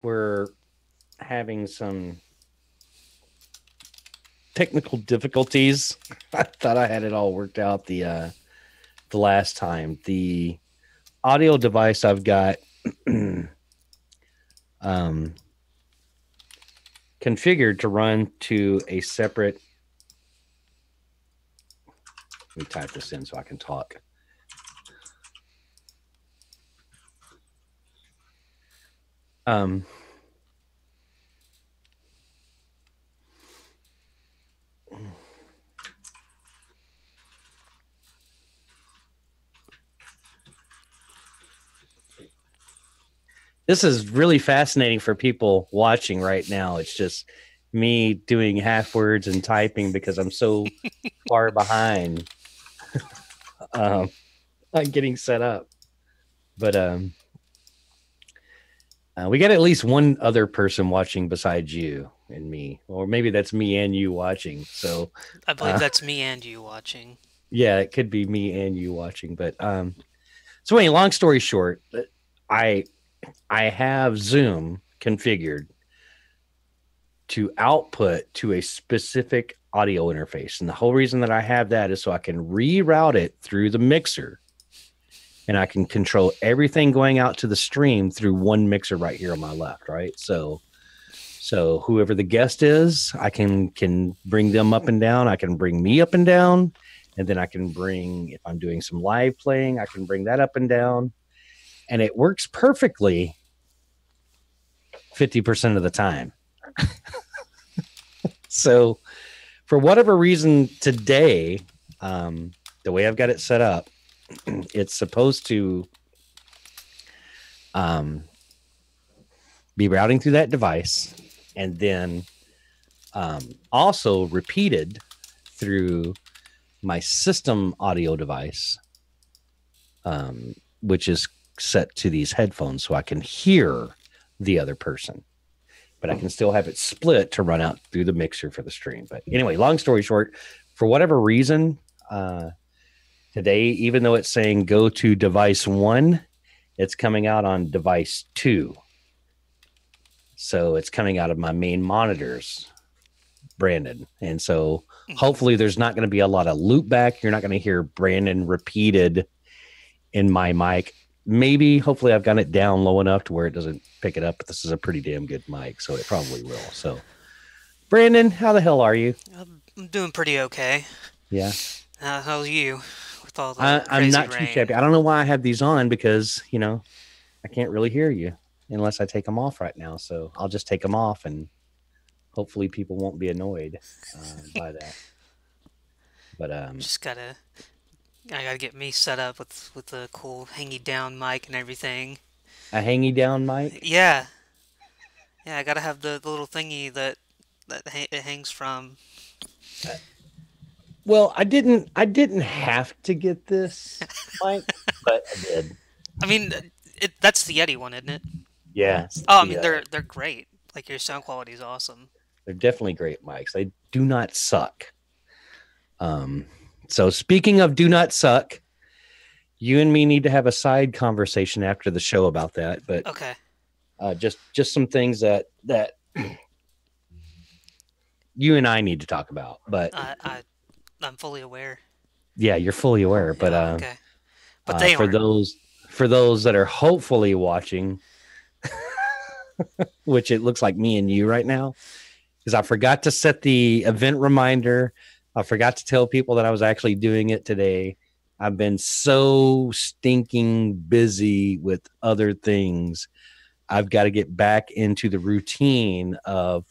we're having some technical difficulties. I thought I had it all worked out the last time. The audio device I've got configured to run to a separate. Let me type this in so I can talk. This is really fascinating for people watching right now. It's just me doing half words and typing because I'm so far behind on getting set up. But we got at least one other person watching besides you and me, or maybe that's me and you watching. So I believe that's me and you watching. yeah, it could be me and you watching. But so anyway, long story short, I have Zoom configured to output to a specific audio interface. And the whole reason that I have that is so I can reroute it through the mixer and I can control everything going out to the stream through one mixer right here on my left, right? So whoever the guest is, I can bring them up and down. I can bring me up and down. And then I can bring, if I'm doing some live playing, I can bring that up and down. And it works perfectly 50% of the time. So for whatever reason today, the way I've got it set up, it's supposed to be routing through that device and then also repeated through my system audio device, which is set to these headphones so I can hear the other person, but I can still have it split to run out through the mixer for the stream. But anyway, long story short, for whatever reason, today, even though it's saying go to device 1, it's coming out on device 2. So it's coming out of my main monitors, Brandon. And so hopefully there's not going to be a lot of loop back. You're not going to hear Brandon repeated in my mic. Maybe, hopefully I've got it down low enough to where it doesn't pick it up, but this is a pretty damn good mic, so it probably will. So, Brandon, how the hell are you? I'm doing pretty okay. Yeah. How's you with all the I'm crazy not too rain? shabby. I don't know why I have these on because, I can't really hear you unless I take them off right now. So I'll just take them off and hopefully people won't be annoyed by that. But Just I gotta get me set up with the cool hangy down mic and everything. a hangy down mic. Yeah, yeah, I gotta have the little thingy that it hangs from. Well, I didn't have to get this mic, but I did. I mean, that's the Yeti one, isn't it? Yeah, Oh, I the mean they're great. Like your sound quality is awesome. they're definitely great mics. They do not suck. Um, so speaking of do not suck, you and me need to have a side conversation after the show about that. But Okay. just some things that you and I need to talk about. But I'm fully aware. yeah, you're fully aware. But Oh, okay. But they for aren't. those that are hopefully watching, which it looks like me and you right now, because I forgot to set the event reminder. I forgot to tell people that I was actually doing it today. I've been so stinking busy with other things. I've got to get back into the routine of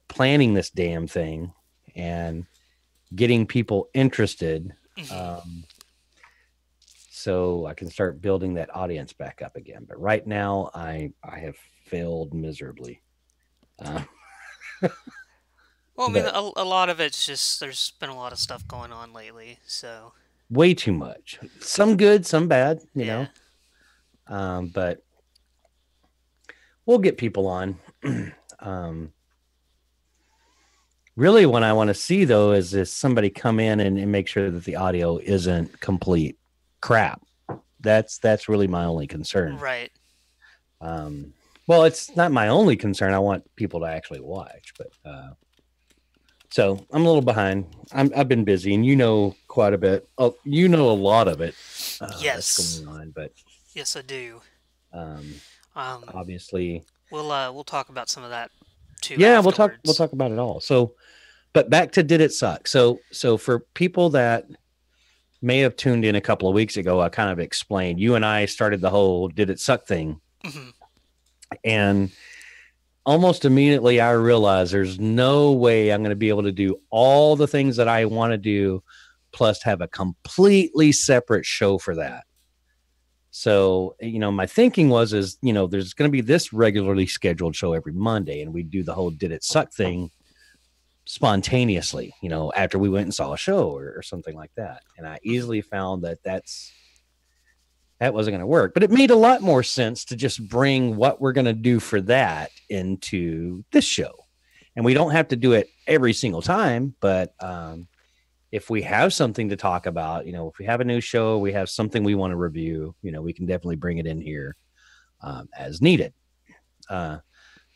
planning this damn thing and getting people interested, Mhm. um, so I can start building that audience back up again. But right now, I have failed miserably. Uh, Well, I mean, but a lot of it's just there's been a lot of stuff going on lately, so way too much. Some good, some bad, yeah. But we'll get people on. um, Really, what I want to see though is somebody come in and make sure that the audio isn't complete crap. That's really my only concern. Right. Um, Well, it's not my only concern. I want people to actually watch, but so I'm a little behind. I've been busy, and you know quite a bit. Oh, you know a lot of it that's Yes, going on, but yes, I do. um, Um, obviously, we'll talk about some of that too yeah, we'll afterwards. talk about it all. So, but back to did it suck? So for people that may have tuned in a couple of weeks ago, I kind of explained. You and I started the whole did it suck thing, Hmm. and almost immediately I realized there's no way I'm going to be able to do all the things that I want to do, plus have a completely separate show for that. So, my thinking is, there's going to be this regularly scheduled show every Monday, and we do the whole did it suck thing spontaneously, after we went and saw a show or something like that. And I Hmm. easily found that wasn't going to work, but it made a lot more sense to just bring what we're going to do for that into this show. And we don't have to do it every single time, but if we have something to talk about, if we have a new show, we have something we want to review, we can definitely bring it in here as needed. Uh,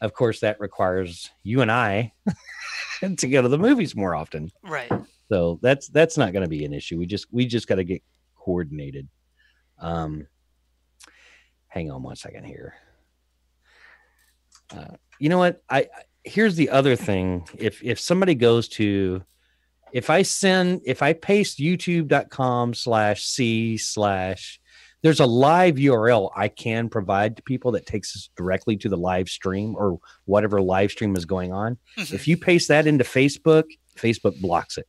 of course, that requires you and I to go to the movies more often. Right. So that's not going to be an issue. We just got to get coordinated. Um, hang on one second here. You know what? I Here's the other thing. If somebody goes to if I paste youtube.com/c/ there's a live URL I can provide to people that takes us directly to the live stream or whatever live stream is going on. Hmm. If you paste that into Facebook blocks it.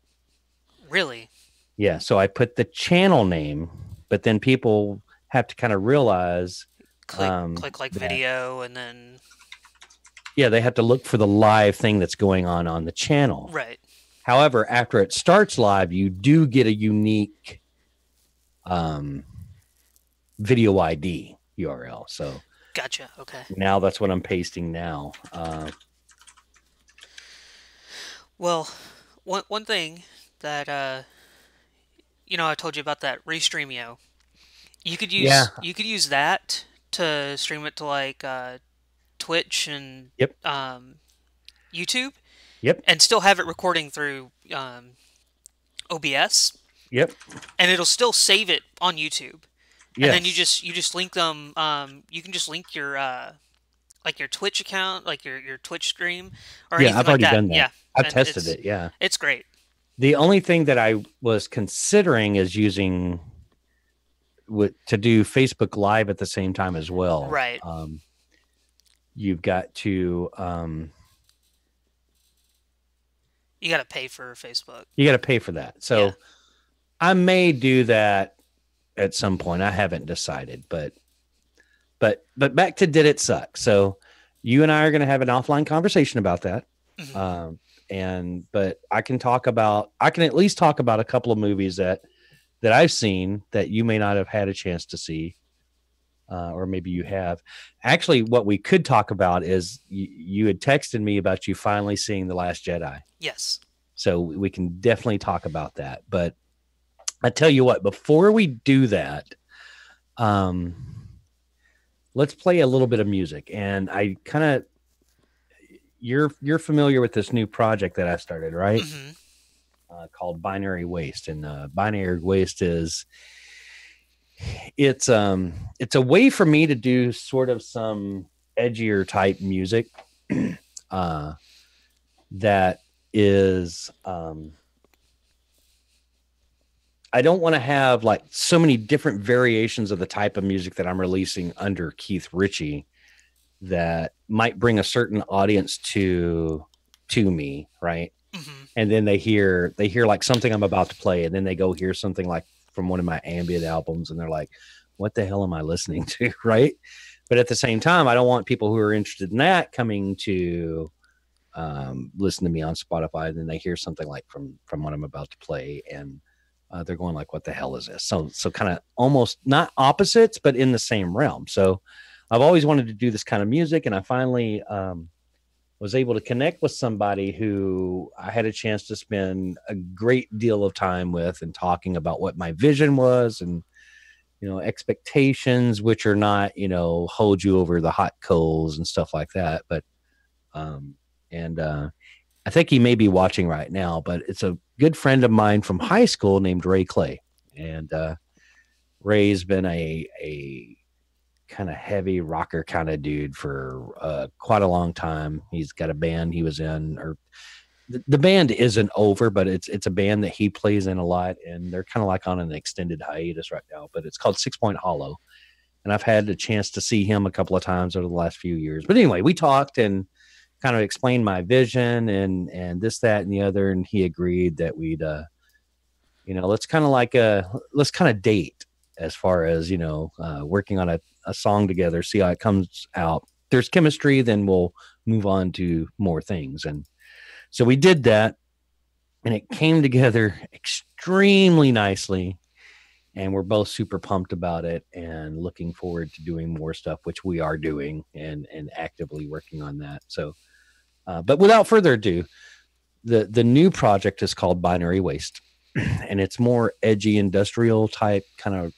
Really? Yeah. So I put the channel name, but then people have to kind of realize Click like that, video, and then yeah, they have to look for the live thing that's going on the channel. right. However, after it starts live, you do get a unique um, video ID URL. So Gotcha. Okay. now that's what I'm pasting now. Well, one thing that I told you about that Restreamio. Yeah. You could use that to stream it to like Twitch and Yep. um, YouTube, Yep. and still have it recording through OBS, Yep. and it'll still save it on YouTube. And then Yes. you just link them. You can just link your like your Twitch account, like your Twitch stream, or Yeah. anything I've like already that. done that. Yeah, I've and tested it. Yeah. it's great. The only thing that I was considering is using to do Facebook Live at the same time as well. Right. You've got to You got to pay for Facebook. you got to pay for that. So Yeah. I may do that at some point. I haven't decided, but back to did it suck. So you and I are going to have an offline conversation about that. Hmm. But I can at least talk about a couple of movies that I've seen that you may not have had a chance to see. Or maybe you have. Actually, what we could talk about is you had texted me about you finally seeing The Last Jedi. Yes. So we can definitely talk about that. But I tell you what, before we do that, let's play a little bit of music. And I kind of you're familiar with this new project that I started, right? Hmm. Called Binary Waste. And Binary Waste is it's a way for me to do sort of some edgier type music that is I don't want to have like so many different variations of the type of music that I'm releasing under Keith Ritchie that might bring a certain audience to me, right? Hmm. And then they hear like something I'm about to play, and then they go hear something like from one of my ambient albums, and they're like, what the hell am I listening to? Right. But at the same time, I don't want people who are interested in that coming to listen to me on Spotify, and then they hear something like from what I'm about to play, and they're going like, what the hell is this? So kind of almost not opposites, but in the same realm. So I've always wanted to do this kind of music, and I finally was able to connect with somebody who I had a chance to spend a great deal of time with and talking about what my vision was expectations, which are not, hold you over the hot coals and stuff like that. But, and I think he may be watching right now, but it's a good friend of mine from high school named Ray Clay. And Ray's been a kind of heavy rocker kind of dude for quite a long time. He's got a band he was in, or the band isn't over, but it's a band that he plays in a lot, and they're kind of like on an extended hiatus right now. But it's called 6 Point Hollow, and I've had a chance to see him a couple of times over the last few years. But anyway, we talked and kind of explained my vision and this, that, and the other, and he agreed that we'd let's kind of let's kind of date as far as working on a song together, see how it comes out. If there's chemistry, then we'll move on to more things. And so we did that, and it came together extremely nicely, and we're both super pumped about it and looking forward to doing more stuff, which we are doing and actively working on that. So but without further ado, the new project is called Binary Waste, and it's more edgy industrial type kind of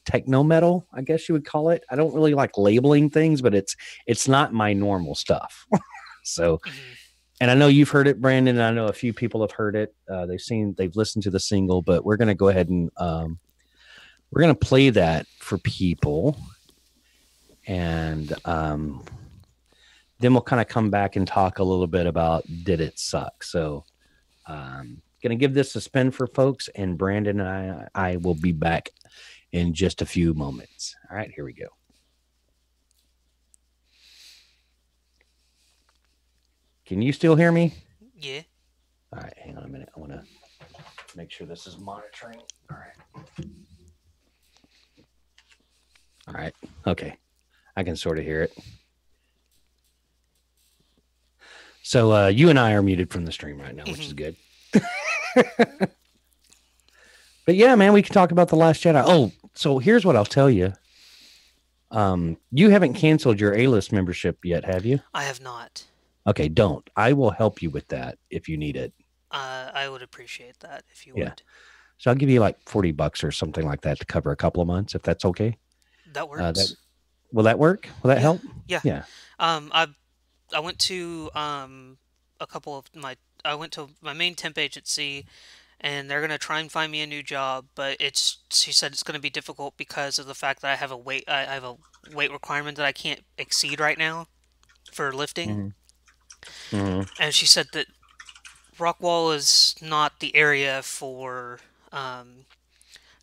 techno metal, I guess you would call it. I don't really like labeling things, but it's not my normal stuff. So, and I know you've heard it, Brandon, and I know a few people have heard it. They've listened to the single, but we're going to go ahead and we're going to play that for people. And then we'll kind of come back and talk a little bit about Did It Suck? So going to give this a spin for folks, and Brandon and I will be back in just a few moments. All right, here we go. Can you still hear me? Yeah. All right, hang on a minute. I want to make sure this is monitoring. All right. All right. Okay. I can sort of hear it. So you and I are muted from the stream right now, which is good. But yeah, man, we can talk about The Last Jedi. Oh, so here's what I'll tell you. You haven't canceled your A-list membership yet, have you? I have not. Okay, don't. I will help you with that if you need it. I would appreciate that if you would. So I'll give you like $40 or something like that to cover a couple of months, if that's okay. That works. Will that work? Will that help? Yeah. Yeah. I went to I went to my main temp agency, and they're gonna try and find me a new job, but she said it's gonna be difficult because of the fact that I have a weight requirement that I can't exceed right now for lifting. And she said that Rockwall is not the area for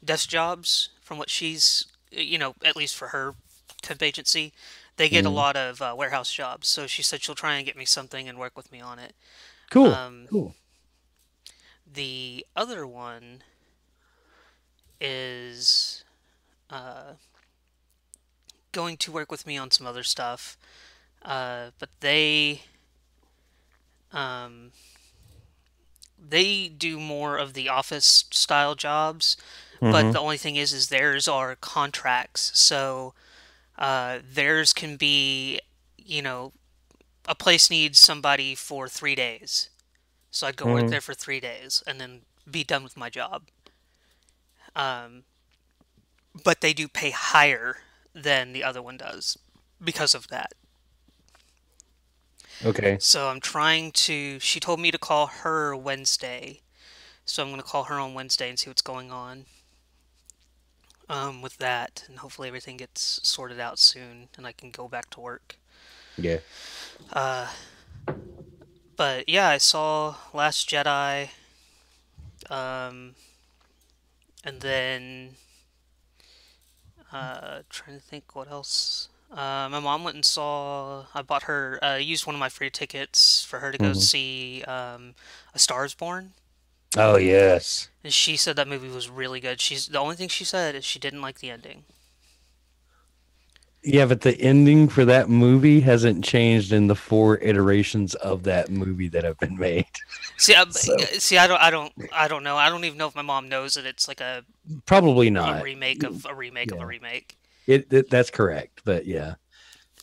desk jobs, from what she's, at least for her temp agency. They get a lot of warehouse jobs, so she said she'll try and get me something and work with me on it. Cool. Cool. The other one is going to work with me on some other stuff, but they do more of the office style jobs. But the only thing is theirs are contracts, so theirs can be, a place needs somebody for 3 days. So I'd go work there for 3 days and then be done with my job. But they do pay higher than the other one does because of that. Okay. So she told me to call her Wednesday. So I'm going to call her on Wednesday and see what's going on with that. And hopefully everything gets sorted out soon and I can go back to work. Yeah. But yeah, I saw Last Jedi, and then trying to think what else. My mom went and saw. I bought her. Used one of my free tickets for her to go see A Star Is Born. Oh yes. And she said that movie was really good. The only thing she said is she didn't like the ending. Yeah, but the ending for that movie hasn't changed in the 4 iterations of that movie that have been made. See, I don't know. I don't even know if my mom knows that it's like probably not a remake of a remake of a remake. That's correct, but yeah.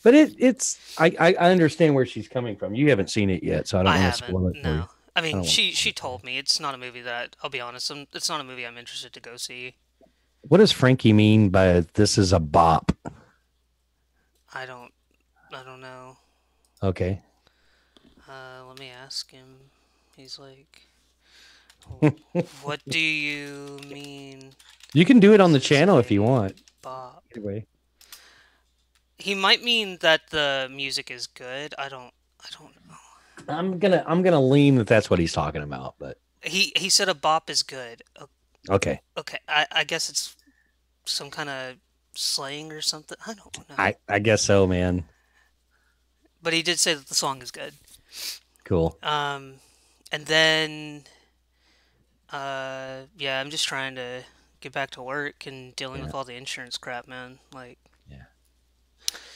But it's I understand where she's coming from. You haven't seen it yet, so I don't want to spoil it for you. I mean, she told me it's not a movie that, I'll be honest, it's not a movie I'm interested to go see. What does Frankie mean by this is a bop? I don't I don't know. Okay. Let me ask him. He's like, what do you mean? You can do it on This the is channel if you a want. bop. Anyway. He might mean that the music is good. I don't know. I'm gonna lean that that's what he's talking about, but He said a bop is good. okay. Okay, I guess it's some kind of slang or something. I don't know. I guess so, man. But he did say that the song is good. Cool. Um, and then yeah, I'm just trying to get back to work and dealing Yeah. with all the insurance crap, man. Like, Yeah.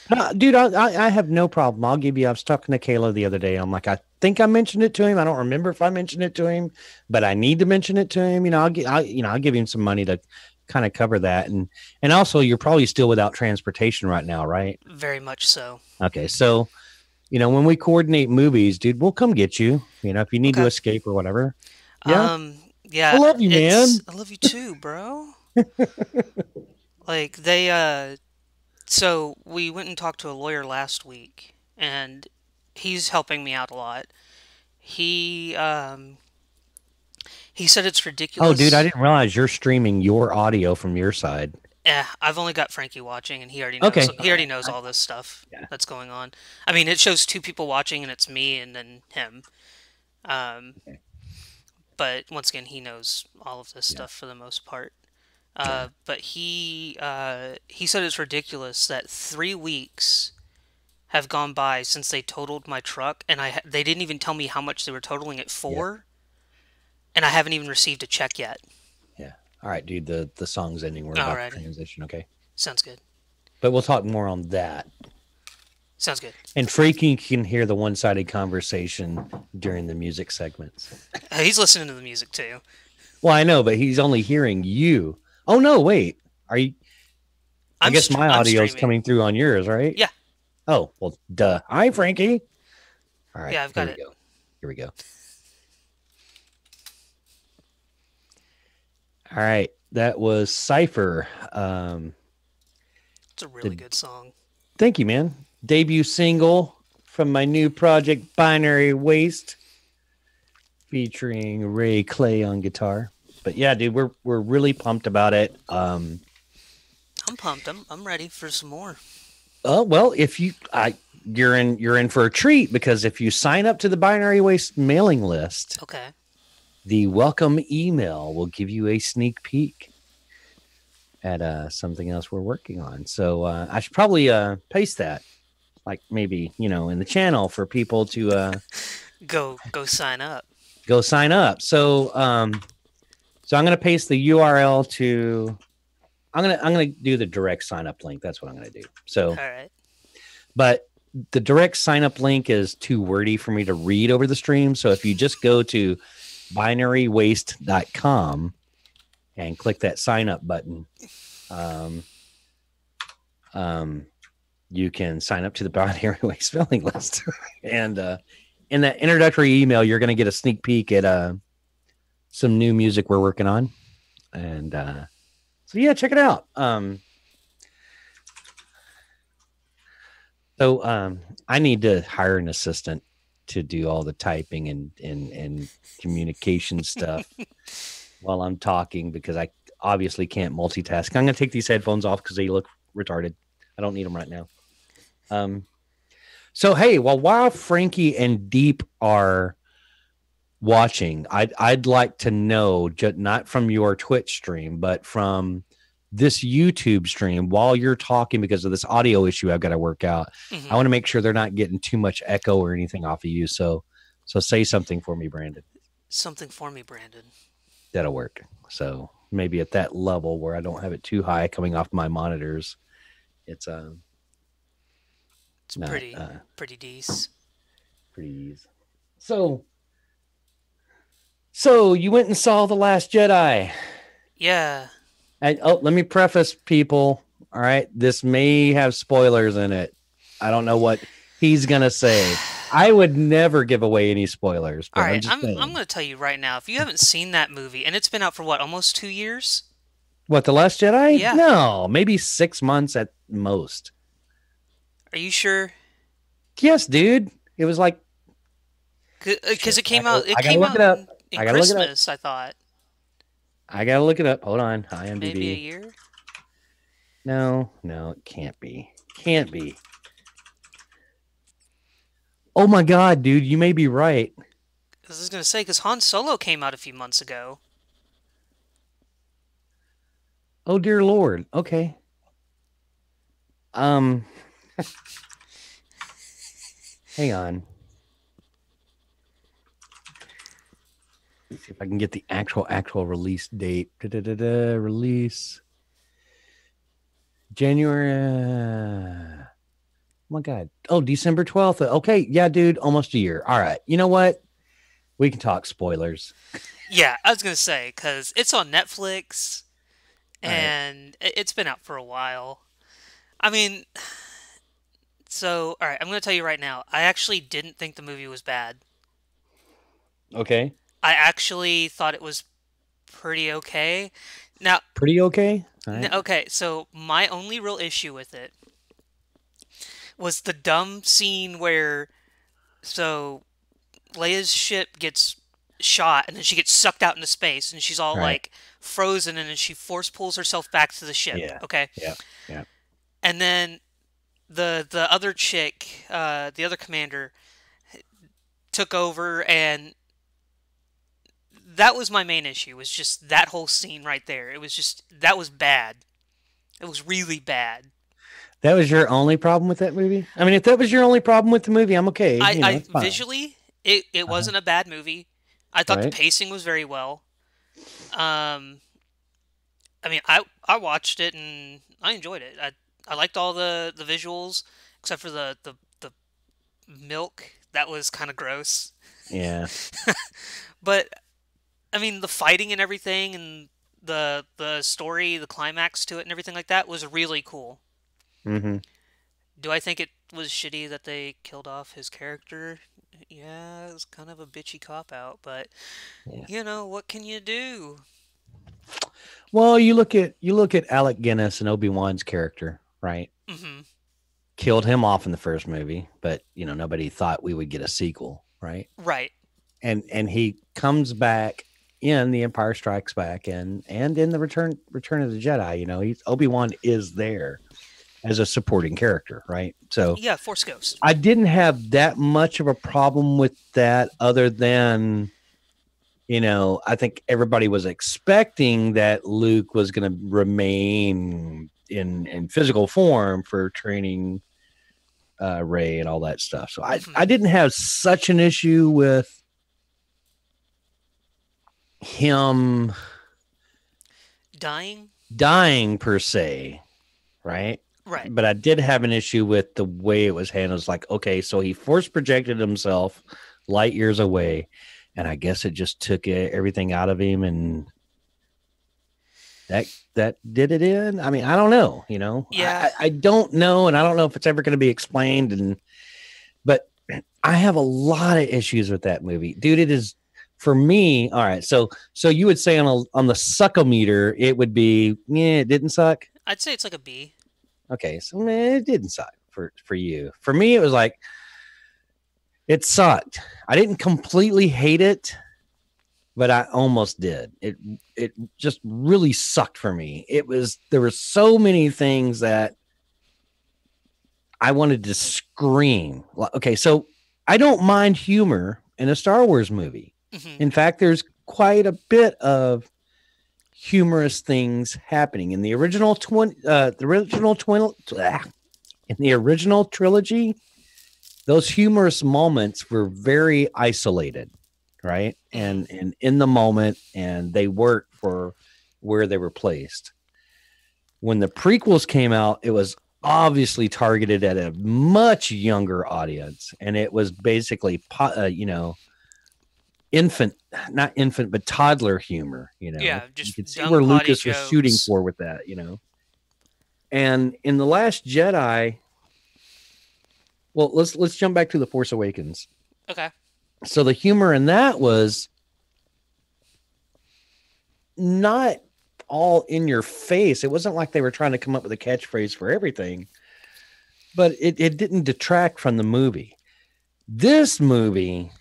No, dude, I have no problem. I'll give you. I was talking to Kayla the other day. I'm like, I think I mentioned it to him. I don't remember if I mentioned it to him, but I need to mention it to him. I'll give him some money to kind of cover that, and also you're probably still without transportation right now, right? very much so. Okay, so when we coordinate movies, dude, we'll come get you. If you need to Okay. escape or whatever. Yeah, I Yeah, love you, man. I love you too, bro. Like so we went and talked to a lawyer last week, and he's helping me out a lot. He um he said it's Oh, dude, I ridiculous. didn't realize you're streaming your audio from your side. I've only got Frankie watching, and he already knows. Okay, He all already right. knows all this stuff Yeah. that's going on. I mean, it shows two people watching, and it's me and then him. Um, Okay. but once again, he knows all of this Yeah. stuff for the most part. Yeah. But he said it's ridiculous that 3 weeks have gone by since they totaled my truck, and they didn't even tell me how much they were totaling it Yeah. for, and I haven't even received a check yet. Yeah. All right, dude. The song's ending. We're about to Alrighty, transition. Okay. sounds good. But we'll talk more on that. Sounds good. And Freaky can hear the one sided conversation during the music segments. He's listening to the music too. Well, I know, but he's only hearing you. Oh, no. Wait. Are you? I guess my I'm audio is streaming. coming through on yours, right? Yeah, Oh, well, duh. Hi, Frankie. All right. yeah, I've Here got we it. go. Here we go. All right. That was Cypher. It's a really The good song. Thank you, man. Debut single from my new project, Binary Waste, featuring Ray Clay on guitar. But yeah, dude, we're really pumped about it. I'm pumped. I'm ready for some more. Oh well, if you're in for a treat because if you sign up to the Binary Waste mailing list, Okay. the welcome email will give you a sneak peek at something else we're working on. So I should probably paste that, like maybe in the channel for people to Go sign up. go sign up. So I'm gonna paste the URL to. I'm gonna do the direct sign up link. That's what I'm gonna do. So, All right. but the direct sign up link is too wordy for me to read over the stream. So if you just go to binarywaste.com and click that sign up button, um, you can sign up to the Binary Waste mailing list. And in that introductory email, you're going to get a sneak peek at some new music we're working on. And so, yeah, check it out. So I need to hire an assistant to do all the typing and communication stuff while I'm talking because I obviously can't multitask. I'm going to take these headphones off because they look retarded. I don't need them right now. So hey, while Frankie and Deep are watching, I'd like to know, not from your Twitch stream, but from this YouTube stream while you're talking, because of this audio issue I've got to work out. Hmm. I want to make sure they're not getting too much echo or anything off of you. So say something for me, Brandon. Something for me, Brandon. That'll work. So maybe at that level where I don't have it too high coming off my monitors, it's It's not pretty decent. pretty easy. So you went and saw The Last Jedi. Yeah. And let me preface, people. All right, this may have spoilers in it. I don't know what he's gonna say. I would never give away any spoilers, but All I'm right. just saying. I'm going to tell you right now. If you haven't seen that movie, and it's been out for what, almost 2 years? What, The Last Jedi? Yeah. No, maybe 6 months at most. Are you sure? Yes, dude. It was like Because shit. it came out. It I gotta came look out it up. in I gotta look it up. Christmas. I thought I gotta look it up. Hold on. maybe a IMDb. year. No, no, it can't be. Can't be. Oh my god, dude, you may be right. I was gonna say because Han Solo came out a few months ago. Oh dear lord. Okay. Um, hang on. Let's see if I can get the actual release date. Release January. Oh my god. Oh, December 12th. Okay, yeah, dude, almost a year. All right. You know what? We can talk spoilers. Yeah, I was gonna say because it's on Netflix All right. and it's been out for a while. I mean, so all right, I'm gonna tell you right now. I actually didn't think the movie was bad. Okay. I actually thought it was pretty okay. Now, Pretty okay. All right. okay, so my only real issue with it was the dumb scene where so Leia's ship gets shot and then she gets sucked out into space and she's all All right. like frozen and then she force pulls herself back to the ship. Yeah. Okay. Yeah. Yeah. And then the other chick, the other commander took over and that was my main issue was just that whole scene right there. It was just that was bad. It was really bad. That was your only problem with that movie? I mean, if that was your only problem with the movie, I'm okay. I It's fine. visually it Uh-huh. wasn't a bad movie. I thought the Right. pacing was very well. Um, I mean, I watched it and I enjoyed it. I liked all the visuals except for the milk. That was kind of gross. Yeah. But I mean, the fighting and everything and the story, the climax to it and everything like that was really cool. Mm-hmm. Do I think it was shitty that they killed off his character? Yeah, it was kind of a bitchy cop out, but Yeah. what can you do? Well, you look at Alec Guinness and Obi-Wan's character, right? Hmm. Killed him off in the first movie, but nobody thought we would get a sequel, right? Right. And he comes back in The Empire Strikes Back and in the Return of the Jedi. He's Obi-Wan is there as a supporting character, right? So Yeah, Force Ghost. I didn't have that much of a problem with that, other than I think everybody was expecting that Luke was going to remain in physical form for training Rey and all that stuff. So I Hmm. didn't have such an issue with him Dying? dying per se, right? Right. But I did have an issue with the way it was handled. It's like, okay, so he force projected himself light years away, and I guess it just took everything out of him, and that did it in. I mean, I don't know. Yeah. I don't know, and I don't know if it's ever going to be explained. But I have a lot of issues with that movie, dude. It is for me. All right, so you would say on the suckometer, it would be it didn't suck. I'd say it's like a B. Okay, so it didn't suck for you. For me, it was like it sucked. I didn't completely hate it, but I almost did. It just really sucked for me. There were so many things that I wanted to scream. Okay, so I don't mind humor in a Star Wars movie. Hmm. In fact, there's quite a bit of humorous things happening in the original in the original trilogy. Those humorous moments were very isolated, right? Hmm. And in the moment, and they worked for where they were placed. When the prequels came out, it was obviously targeted at a much younger audience, and it was basically infant, not infant, but toddler humor. Yeah, You just could see dumb where potty Lucas was shooting jokes. for with that. And in The Last Jedi, well, let's jump back to The Force Awakens. Okay. So the humor in that was not all in your face. It wasn't like they were trying to come up with a catchphrase for everything, but it didn't detract from the movie. This movie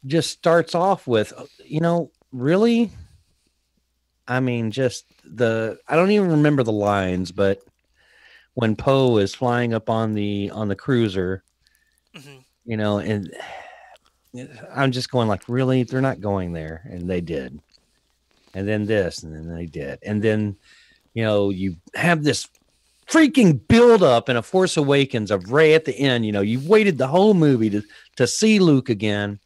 just starts off with, really? I mean, just I don't even remember the lines, but when Poe is flying up on the cruiser, and I'm just going like, really? They're not going there. And they did. And then this, and then they did. And then, you have this freaking build up in A Force Awakens of Rey at the end. You've waited the whole movie to see Luke again.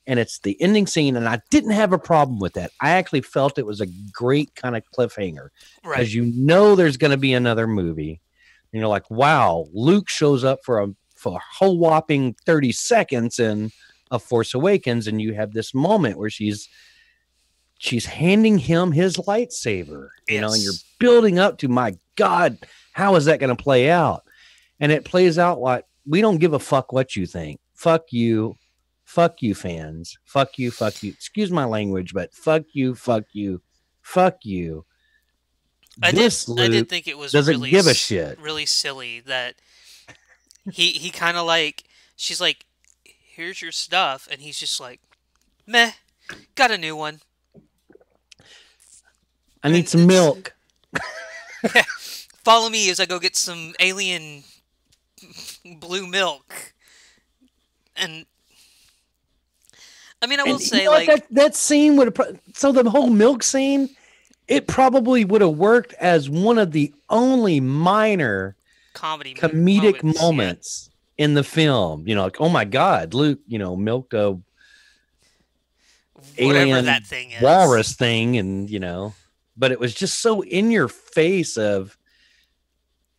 And it's the ending scene. And I didn't have a problem with that. I actually felt it was a great kind of cliffhanger. Right. As there's going to be another movie. And you're like, wow, Luke shows up for a whole whopping 30 seconds in A Force Awakens. And you have this moment where she's handing him his lightsaber, Yes. and you're building up to, my God, how is that going to play out? And it plays out like, we don't give a fuck what you think. Fuck you, fans. Fuck you. Excuse my language, but fuck you. I did think it was doesn't really give a shit. Really silly that he kind of like, she's like, here's your stuff, and he's just like, meh, got a new one. I need some milk. Follow me as I go get some alien blue milk. And I mean, I will say, like, that scene would have. So the whole milk scene, it probably would have worked as one of the only minor comedic moments in the film. Like, oh my God, Luke, milked a whatever alien that thing is, walrus thing, and but it was just so in your face of,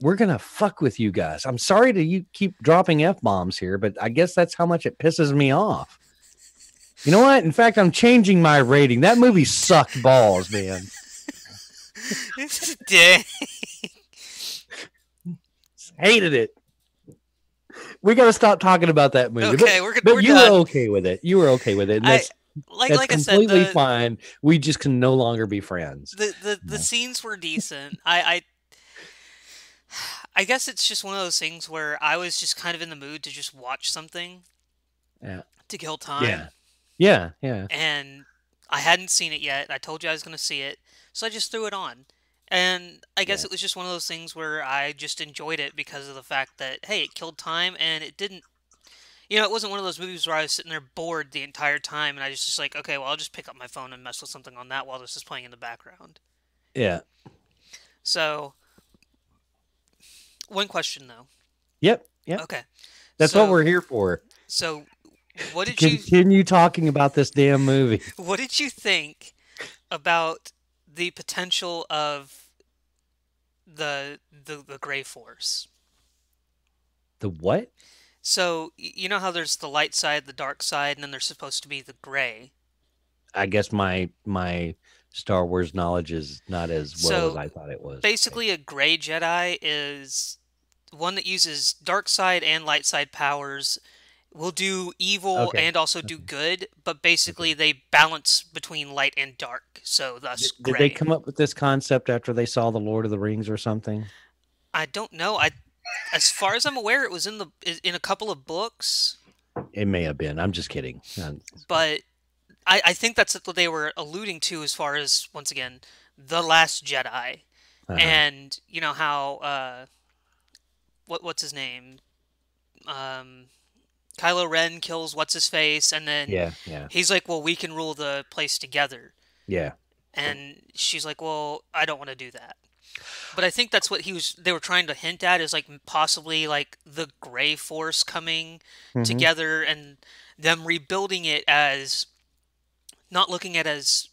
we're gonna fuck with you guys. I'm sorry you keep dropping F-bombs here, but I guess that's how much it pisses me off. You know what? In fact, I'm changing my rating. That movie sucked balls, man. Hated it. We got to stop talking about that movie. Okay, but you done. were okay with it. You were okay with it. And that's completely I said, fine. We just can no longer be friends. The scenes were decent. I guess it's just one of those things where I was just kind of in the mood to just watch something. Yeah. To kill time. Yeah. And I hadn't seen it yet. I told you I was going to see it, so I just threw it on. And I guess it was just one of those things where I just enjoyed it because of the fact that, hey, it killed time, and it didn't, it wasn't one of those movies where I was sitting there bored the entire time, and I was just like, okay, well, I'll just pick up my phone and mess with something on that while this is playing in the background. Yeah. So, one question, though. Yep. Okay. That's what we're here for. So, what did you continue talking about this damn movie? What did you think about the potential of the Gray Force? The what? So, you know how there's the light side, the dark side, and then there's supposed to be the gray. I guess my Star Wars knowledge is not as well as I thought it was. Basically, a gray Jedi is one that uses dark side and light side powers, will do evil and also do good, but basically they balance between light and dark, so thus gray. Did they come up with this concept after they saw The Lord of the Rings or something? I don't know. As far as I'm aware, it was in a couple of books. It may have been. I'm just kidding. But I think that's what they were alluding to as far as, once again, The Last Jedi. And you know how what's his name? Kylo Ren kills what's-his-face, and then he's like, well, we can rule the place together. Yeah. And she's like, well, I don't want to do that. But I think that's what they were trying to hint at, is like possibly like the Gray Force coming together and them rebuilding it as not looking at it as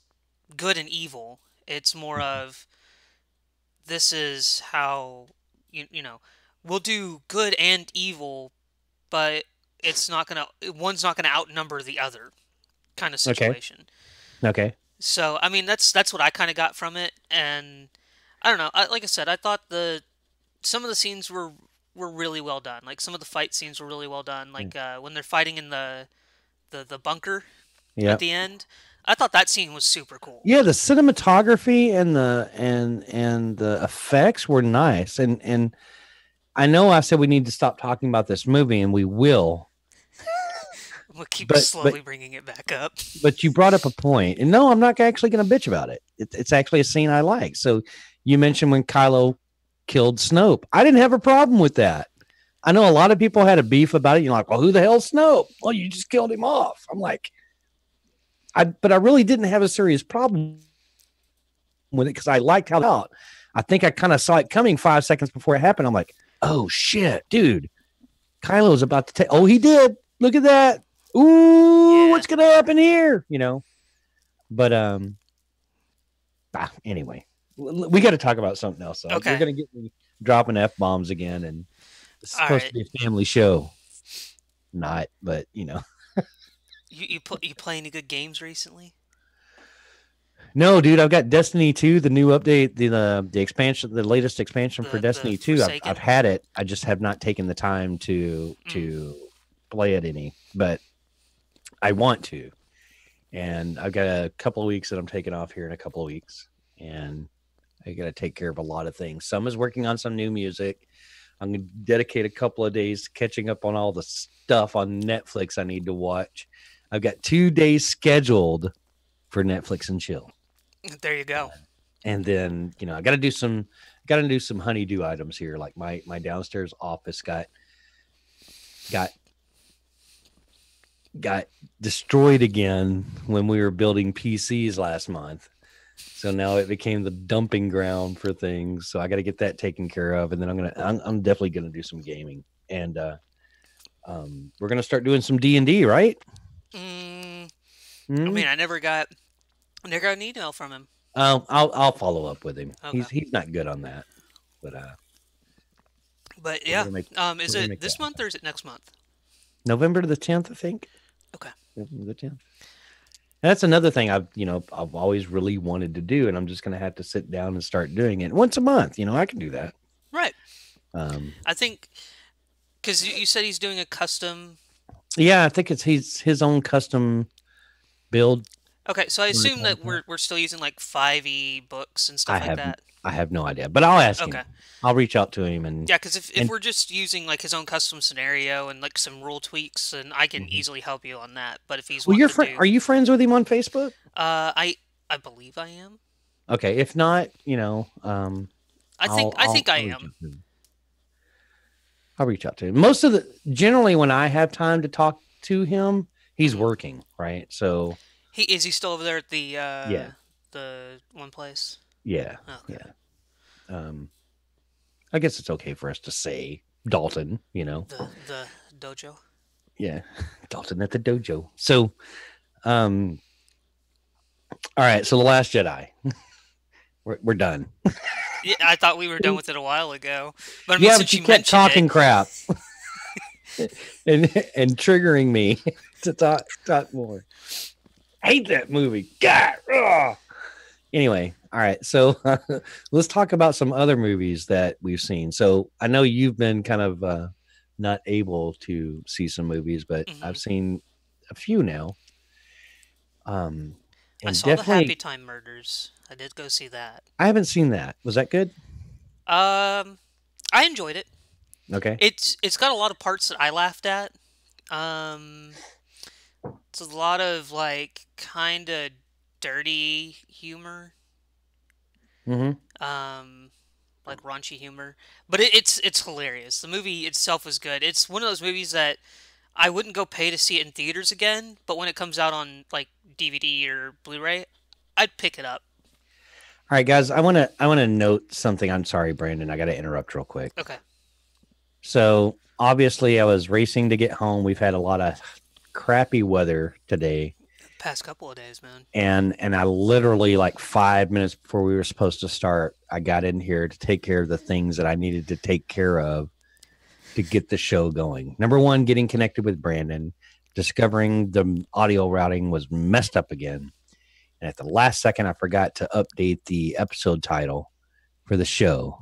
good and evil. It's more of, this is how, we'll do good and evil, but one's not gonna outnumber the other kind of situation. Okay. So, I mean, that's what I kind of got from it, and I don't know. Like I said, I thought some of the scenes were really well done. Like, some of the fight scenes were really well done. Like when they're fighting in the bunker at the end. I thought that scene was super cool. Yeah, the cinematography and the effects were nice. And I know I said we need to stop talking about this movie, and we will. We'll keep But slowly bringing it back up. but you brought up a point, and no, I'm not actually going to bitch about it. It's actually a scene I like. So you mentioned when Kylo killed Snoke. I didn't have a problem with that. I know a lot of people had a beef about it. You're like, well, who the hell's Snoke? Well, you just killed him off. I'm like, but I really didn't have a serious problem with it because I liked how it out. I think I kind of saw it coming 5 seconds before it happened. I'm like, oh shit, dude, Kylo's about to take. Oh, he did. Look at that. Ooh, what's gonna happen here? You know. But anyway, we got to talk about something else. Okay. You're gonna get me dropping F-bombs again, and it's supposed to be a family show. Not, but you know. You play any good games recently? No, dude, I've got Destiny 2, the new update, the expansion, the latest expansion for Destiny 2. I've had it. I just have not taken the time to play it any, but I want to. And I've got a couple of weeks that I'm taking off here in a couple of weeks, and I got to take care of a lot of things. Some is working on some new music. I'm going to dedicate a couple of days to catching up on all the stuff on Netflix I need to watch. I've got 2 days scheduled for Netflix and chill. There you go. And then, you know, I got to do some honeydew items here. Like my downstairs office got destroyed again when we were building PCs last month. So now it became the dumping ground for things. So I got to get that taken care of. And then I'm definitely going to do some gaming. And we're going to start doing some D&D, right? I mean, I never got an email from him. I'll follow up with him. Okay. He's not good on that. But yeah, is it this month or is it next month? November the 10th, I think. Okay. November the 10th. That's another thing I've always really wanted to do, and I'm just going to have to sit down and start doing it once a month. You know, I can do that. Right. I think because you said he's doing a custom. Yeah, I think it's his own custom build. Okay, so I assume that we're still using like 5e books and stuff like that. I have no idea, but I'll ask him. I'll reach out to him and because if we're just using like his own custom scenario and like some rule tweaks, then I can easily help you on that. But if he's are you friends with him on Facebook? I believe I am. Okay, if not, you know, I think I am. I'll reach out to him. Generally when I have time to talk to him, he's working, right? So is he still over there at the one place? Yeah. Okay. Yeah. I guess it's okay for us to say Dalton, you know. The dojo. Yeah. Dalton at the dojo. So all right, so The Last Jedi. We're done. Yeah, I thought we were done with it a while ago. But I mean, but you kept talking crap. and triggering me to talk more. I hate that movie. God. Ugh. Anyway, all right. So let's talk about some other movies that we've seen. So I know you've been kind of not able to see some movies, but I've seen a few now. I saw the Happy Time Murders. I did go see that. I haven't seen that. Was that good? I enjoyed it. Okay. It's got a lot of parts that I laughed at. It's a lot of like kind of dirty humor. Like raunchy humor, but it's hilarious. The movie itself is good. It's one of those movies that I wouldn't go pay to see it in theaters again, but when it comes out on like DVD or Blu-ray, I'd pick it up. All right, guys, I want to note something. I'm sorry, Brandon. I got to interrupt real quick. Okay. So obviously, I was racing to get home. We've had a lot of crappy weather today. Past couple of days, man. And I literally, like 5 minutes before we were supposed to start, I got in here to take care of the things that I needed to take care of to get the show going. Number one, getting connected with Brandon, discovering the audio routing was messed up again. And at the last second, I forgot to update the episode title for the show.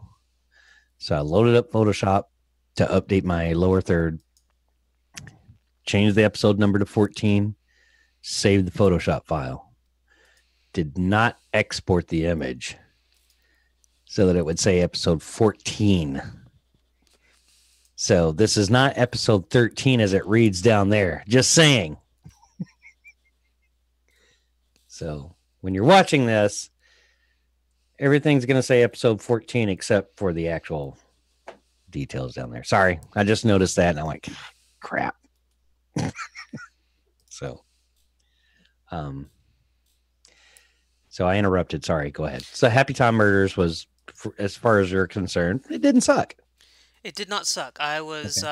So I loaded up Photoshop to update my lower third, changed the episode number to 14, saved the Photoshop file. did not export the image so that it would say episode 14. So this is not episode 13 as it reads down there. Just saying. So when you're watching this, everything's going to say episode 14 except for the actual details down there. Sorry, I just noticed that and I'm like, crap. So I interrupted. Sorry, go ahead. So Happy Time Murders was, as far as you're concerned, it didn't suck. It did not suck. I was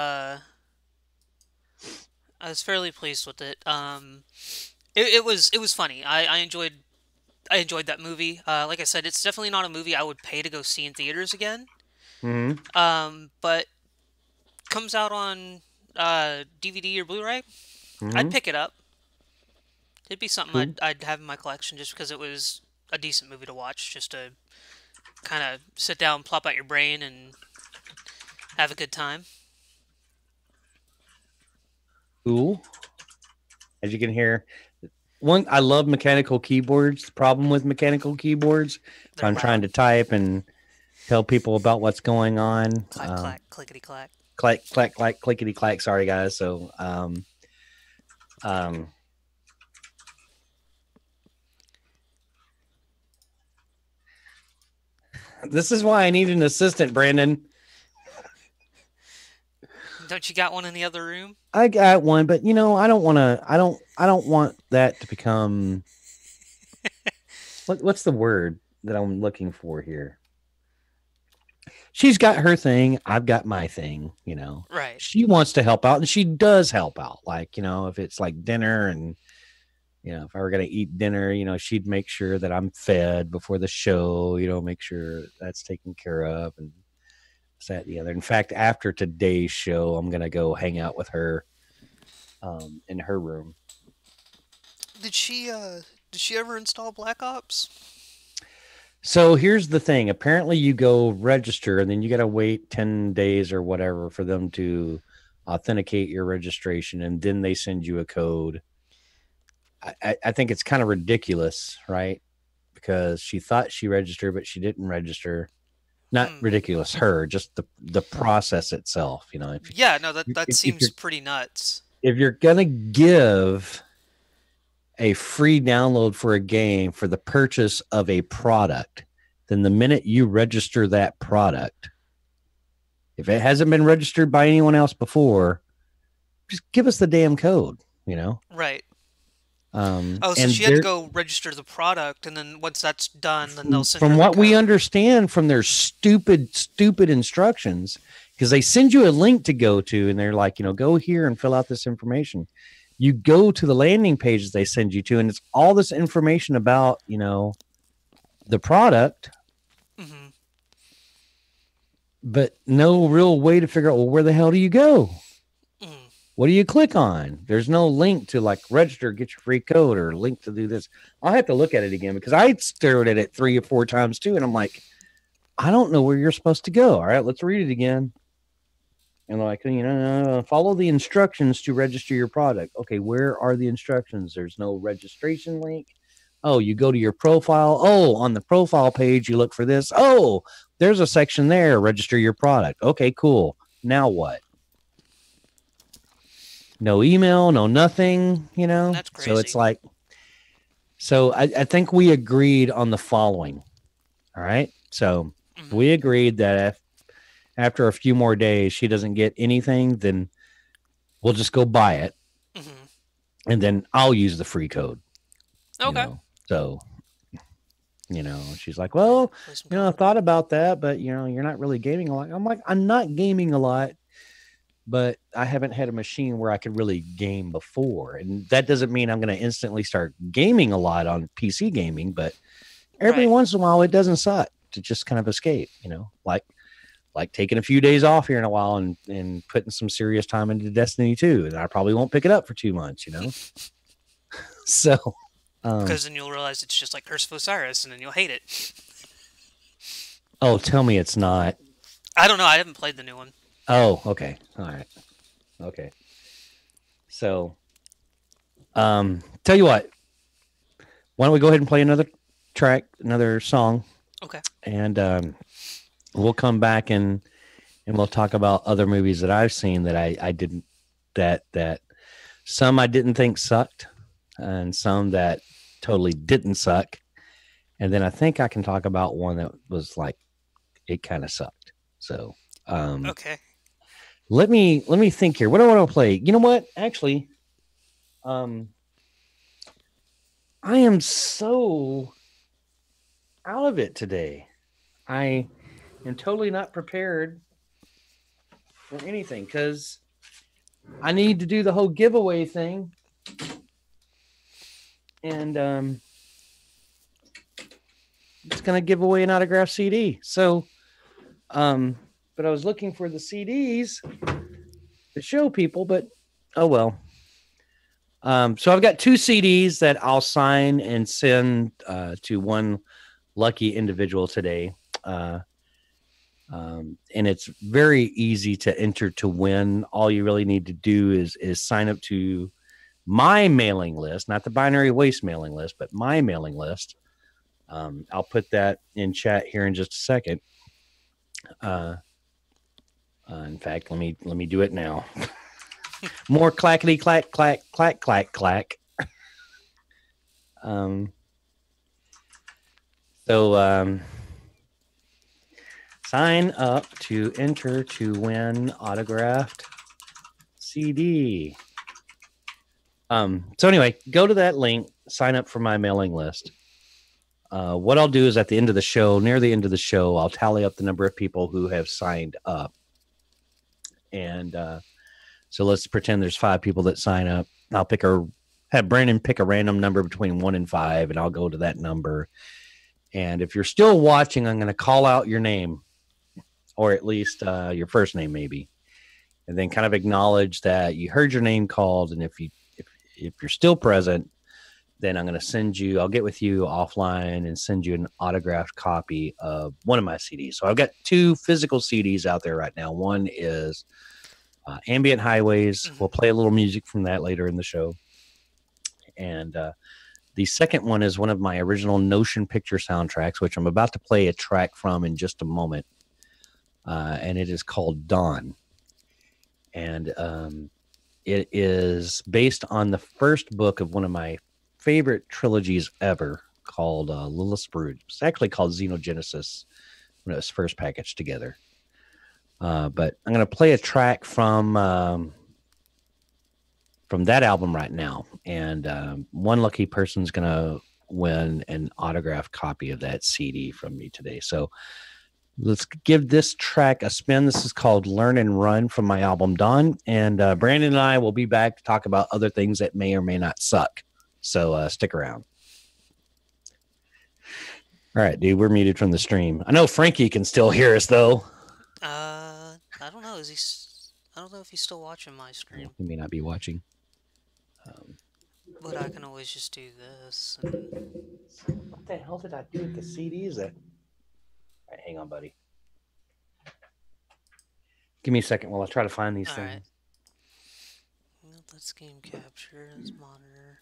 fairly pleased with it. It was funny. I enjoyed that movie. Like I said, it's definitely not a movie I would pay to go see in theaters again. But comes out on DVD or Blu-ray, I'd pick it up. It'd be something I'd have in my collection just because it was a decent movie to watch, just to kind of sit down, plop out your brain, and have a good time. Cool. As you can hear, I love mechanical keyboards. The problem with mechanical keyboards, if I'm trying to type and tell people about what's going on. Clack, clack, clickety clack. Clack, clack, clack, clickety clack. Sorry, guys. So, this is why I need an assistant, Brandon. Don't you got one in the other room? I got one, but I don't want to. I don't want that to become. What's the word that I'm looking for here? She's got her thing. I've got my thing. Right. She wants to help out, and she does help out. Like if it's like dinner, and if I were gonna eat dinner, she'd make sure that I'm fed before the show. Make sure that's taken care of, and that the other. In fact, after today's show, I'm gonna go hang out with her in her room. Did she ever install Black Ops? So here's the thing. Apparently you go register and then you got to wait 10 days or whatever for them to authenticate your registration, and then they send you a code. I think it's kind of ridiculous, right? Because she thought she registered, but she didn't register. Not ridiculous, just the process itself, that seems pretty nuts. If you're gonna give a free download for a game for the purchase of a product, then the minute you register that product, if it hasn't been registered by anyone else before, just give us the damn code, Right. So she had to go register the product, and then once that's done, then they'll send. From what we understand from their stupid instructions, because they send you a link to go to, and they're like, go here and fill out this information. You go to the landing pages they send you to, and it's all this information about, the product, but no real way to figure out, well, where the hell do you go? What do you click on? There's no link to like register, get your free code, or link to do this. I'll have to look at it again because I stared at it 3 or 4 times too. And I'm like, I don't know where you're supposed to go. All right, let's read it again. And like, follow the instructions to register your product. Okay, where are the instructions? There's no registration link. Oh, you go to your profile. Oh, on the profile page, you look for this. Oh, there's a section there. Register your product. Okay, cool. Now what? No email, no nothing, That's crazy. So it's like, I think we agreed on the following. All right. So we agreed that if after a few more days she doesn't get anything, then we'll just go buy it. And then I'll use the free code. Okay. So, she's like, well, I thought about that, but you're not really gaming a lot. I'm like, I'm not gaming a lot, but I haven't had a machine where I could really game before. And that doesn't mean I'm going to instantly start gaming a lot on PC gaming, but every once in a while it doesn't suck to just kind of escape, like taking a few days off here in a while and putting some serious time into Destiny 2. And I probably won't pick it up for 2 months, So, because then you'll realize it's just like Curse of Osiris, and then you'll hate it. Oh, tell me it's not. I don't know. I haven't played the new one. Oh, okay. All right. Okay. So, tell you what, why don't we go ahead and play another track, another song, Okay. and we'll come back and we'll talk about other movies that I've seen that I didn't that some I didn't think sucked, and some that totally didn't suck, and then I think I can talk about one that was like it kind of sucked. So Okay. let me think here. What do I want to play? You know what? Actually, um, I am so out of it today. I am totally not prepared for anything because I need to do the whole giveaway thing, and it's gonna give away an autographed CD. So, but I was looking for the CDs to show people, but oh well. So I've got two CDs that I'll sign and send to one lucky individual today. And it's very easy to enter to win. All you really need to do is sign up to my mailing list, not the binary waste mailing list, but my mailing list. I'll put that in chat here in just a second. In fact, let me do it now. More clackety clack clack clack clack clack. Um, so sign up to enter to win autographed CD. So anyway, go to that link, sign up for my mailing list. What I'll do is at the end of the show, near the end of the show, I'll tally up the number of people who have signed up. And so let's pretend there's 5 people that sign up. I'll have Brandon pick a random number between 1 and 5, and I'll go to that number. And if you're still watching, I'm going to call out your name, or at least your first name, maybe, and then kind of acknowledge that you heard your name called. And if you're still present, then I'm going to send you. I'll get with you offline and send you an autographed copy of one of my CDs. So I've got 2 physical CDs out there right now. One is Ambient Highways. Mm-hmm. We'll play a little music from that later in the show. And the second one is one of my original Notion Picture soundtracks, which I'm about to play a track from in just a moment. And it is called Dawn. And it is based on the first book of one of my favorite trilogies ever called Lilith's Brood. It's actually called Xenogenesis when it was first packaged together. But I'm going to play a track from that album right now, and one lucky person's going to win an autographed copy of that CD from me today. So let's give this track a spin. This is called Learn and Run from my album Dawn, and Brandon and I will be back to talk about other things that may or may not suck. So stick around. All right, dude, we're muted from the stream. I know Frankie can still hear us though. I don't know. I don't know if he's still watching my stream. He may not be watching. But I can always just do this. And... What the hell did I do with the CDs? All right, hang on, buddy. Give me a second while I try to find these things. Right. Let's game capture. Let's monitor.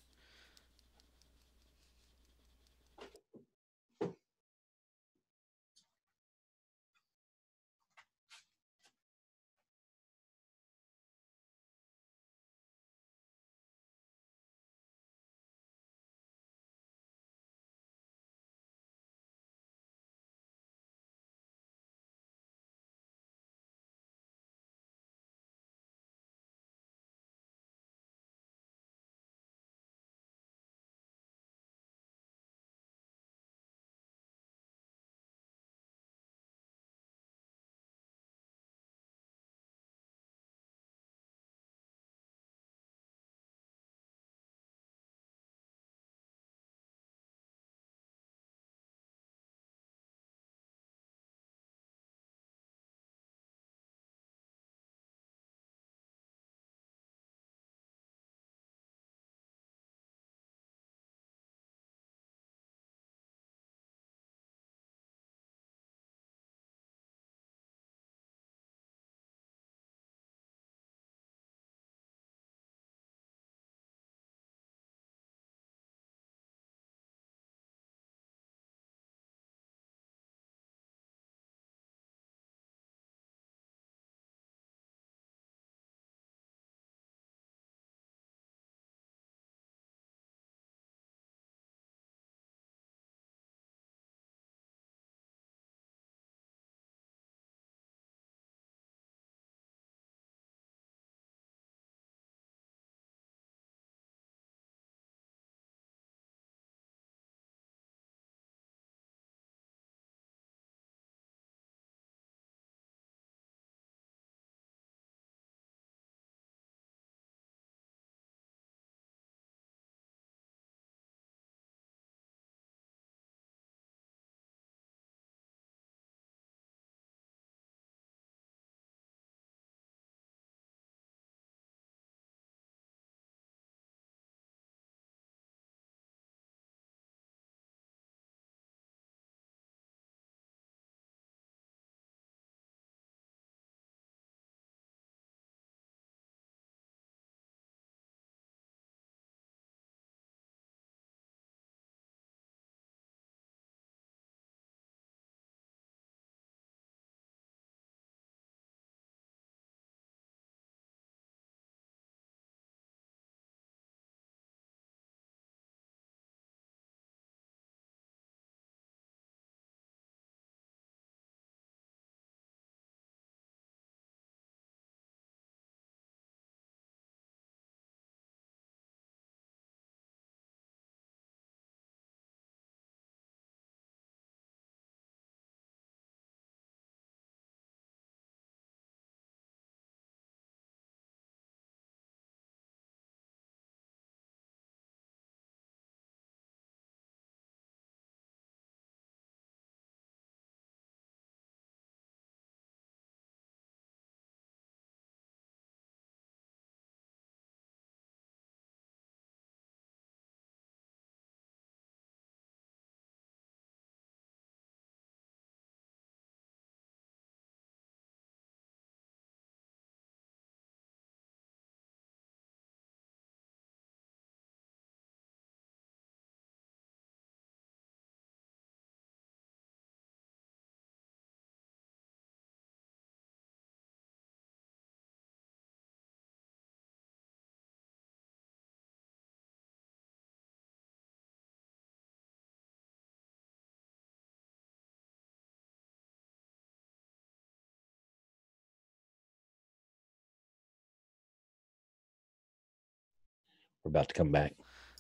We're about to come back.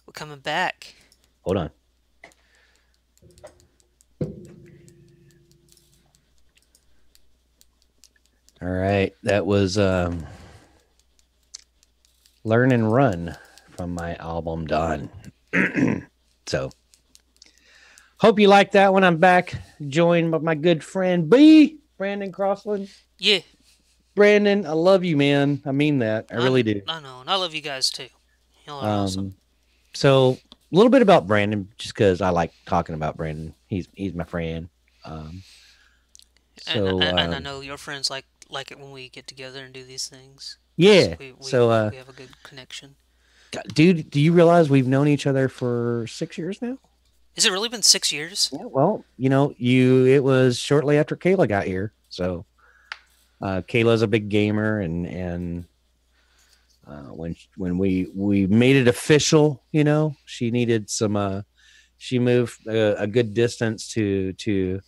We're coming back. Hold on. All right. That was Learn and Run from my album Done. So hope you like that one. I'm back joined by my good friend B, Brandon Crossland. Yeah. Brandon, I love you, man. I mean that. I really do. I know. And I love you guys too. Y'all are awesome. So a little bit about Brandon, just because I like talking about Brandon. He's my friend. And I know your friends like it when we get together and do these things. Yeah. We have a good connection. Dude, do you realize we've known each other for 6 years now? Has it really been 6 years? Yeah, well, it was shortly after Kayla got here. So Kayla's a big gamer, and when we made it official, she needed some she moved a good distance to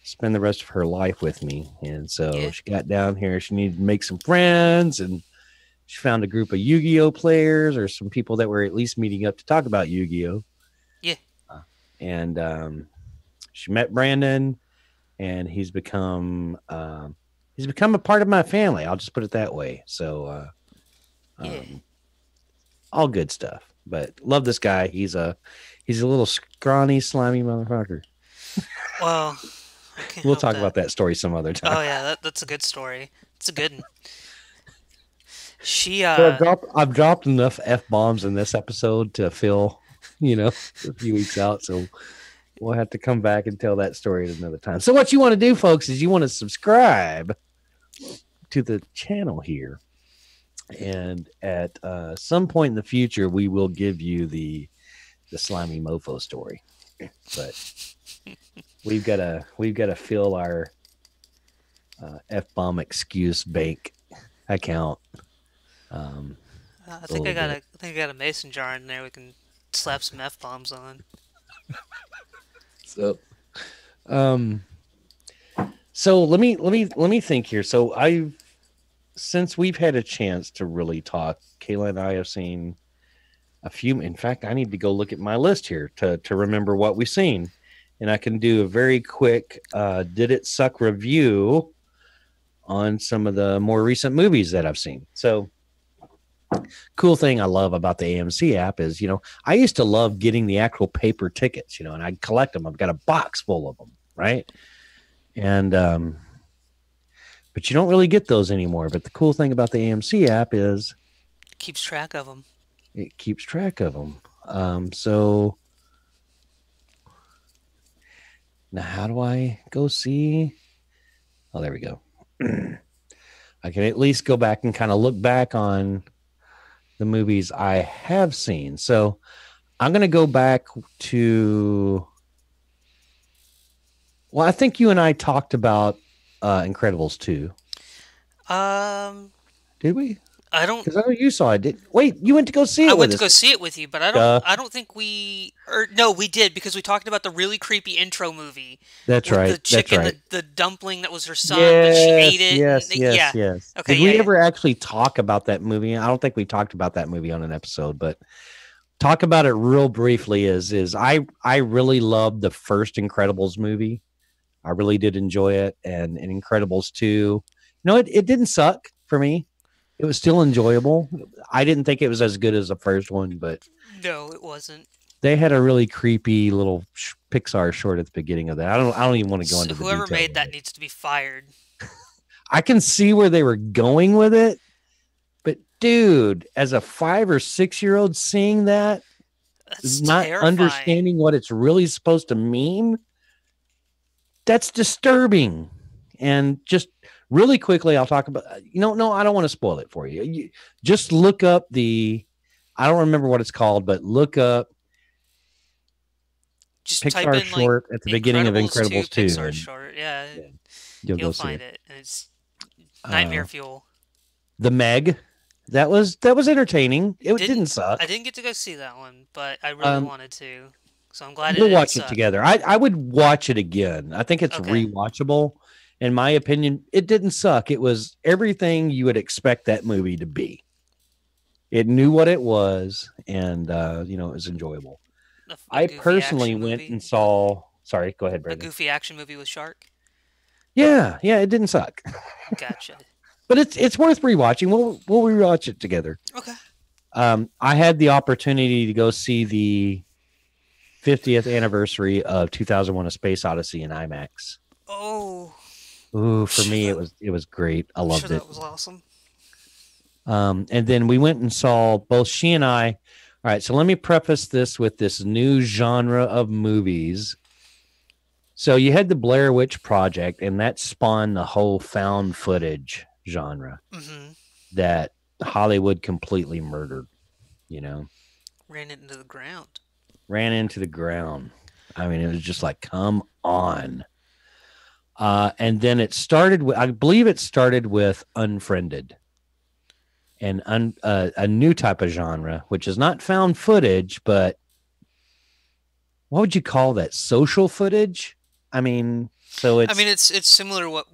spend the rest of her life with me. And so she got down here, she needed to make some friends, and she found a group of Yu-Gi-Oh players, or some people that were at least meeting up to talk about Yu-Gi-Oh. Yeah. And she met Brandon, and he's become a part of my family. I'll just put it that way. So all good stuff. But love this guy. He's a little scrawny, slimy motherfucker. Well, we'll talk about that story some other time. Oh yeah, that's a good story. It's a good one. So I've dropped enough F-bombs in this episode to fill, a few weeks out. So we'll have to come back and tell that story at another time. So what you want to do, folks, is you want to subscribe to the channel here. And at some point in the future, we will give you the slimy mofo story. But we've got to fill our F-bomb excuse bank account. I think I got a mason jar in there. We can slap some F-bombs on. So let me think here. So since we've had a chance to really talk, Kayla and I have seen a few. In fact, I need to go look at my list here to remember what we've seen, and I can do a very quick did it suck review on some of the more recent movies that I've seen. So cool thing I love about the AMC app is, I used to love getting the actual paper tickets, and I'd collect them. I've got a box full of them, right? And but you don't really get those anymore. But the cool thing about the AMC app is it keeps track of them. It keeps track of them. So now how do I go see? Oh, there we go. I can at least go back and kind of look back on the movies I have seen. So I'm going to go back to, well, I think you and I talked about Incredibles 2. Did we? I don't, because I know you saw it. Wait, you went to go see it? I went to go see it with you, but I don't think we, or no, we did, because we talked about the really creepy intro movie. That's right. The chicken, that's right. the dumpling that was her son, but she ate it. Yes. Okay. Did we ever actually talk about that movie? I don't think we talked about that movie on an episode, but talk about it real briefly. Is I really loved the first Incredibles movie. I really did enjoy it, and Incredibles 2. It didn't suck for me. It was still enjoyable. I didn't think it was as good as the first one, but no, it wasn't. They had a really creepy little Pixar short at the beginning of that. I don't even want to go into the whoever detail made that needs to be fired. I can see where they were going with it, but dude, as a 5 or 6 year old seeing that, that's not terrifying. Understanding what it's really supposed to mean, that's disturbing. And just really quickly, I'll talk about, no, I don't want to spoil it for you. You just look up I don't remember what it's called, but look up just Pixar short at the beginning of Incredibles 2. Pixar short, yeah. You'll find it. And it's nightmare fuel. The Meg, that was entertaining. It didn't suck. I didn't get to go see that one, but I really wanted to. So I'm glad we'll watch it together. I would watch it again. I think it's rewatchable. In my opinion, it didn't suck. It was everything you would expect that movie to be. It knew what it was, and it was enjoyable. A I goofy personally action went movie. and saw. Sorry, go ahead, A Brandon. goofy action movie with Shark. Yeah, yeah, it didn't suck, Gotcha. but it's worth rewatching. We'll rewatch it together. Okay. I had the opportunity to go see the 50th anniversary of 2001: A Space Odyssey in IMAX. Oh, Ooh, I'm for sure me that it was great. I I'm sure loved it. that was awesome. And then we went and saw both she and I. All right, so let me preface this with this new genre of movies. So you had the Blair Witch Project, and that spawned the whole found footage genre Mm-hmm. that Hollywood completely murdered. You know, Ran it into the ground. ran into the ground. I mean, it was just like, come on. And then it started with, I believe it started with Unfriended, and a new type of genre, which is not found footage, but what would you call that? Social footage? I mean, so I mean, it's, it's similar to what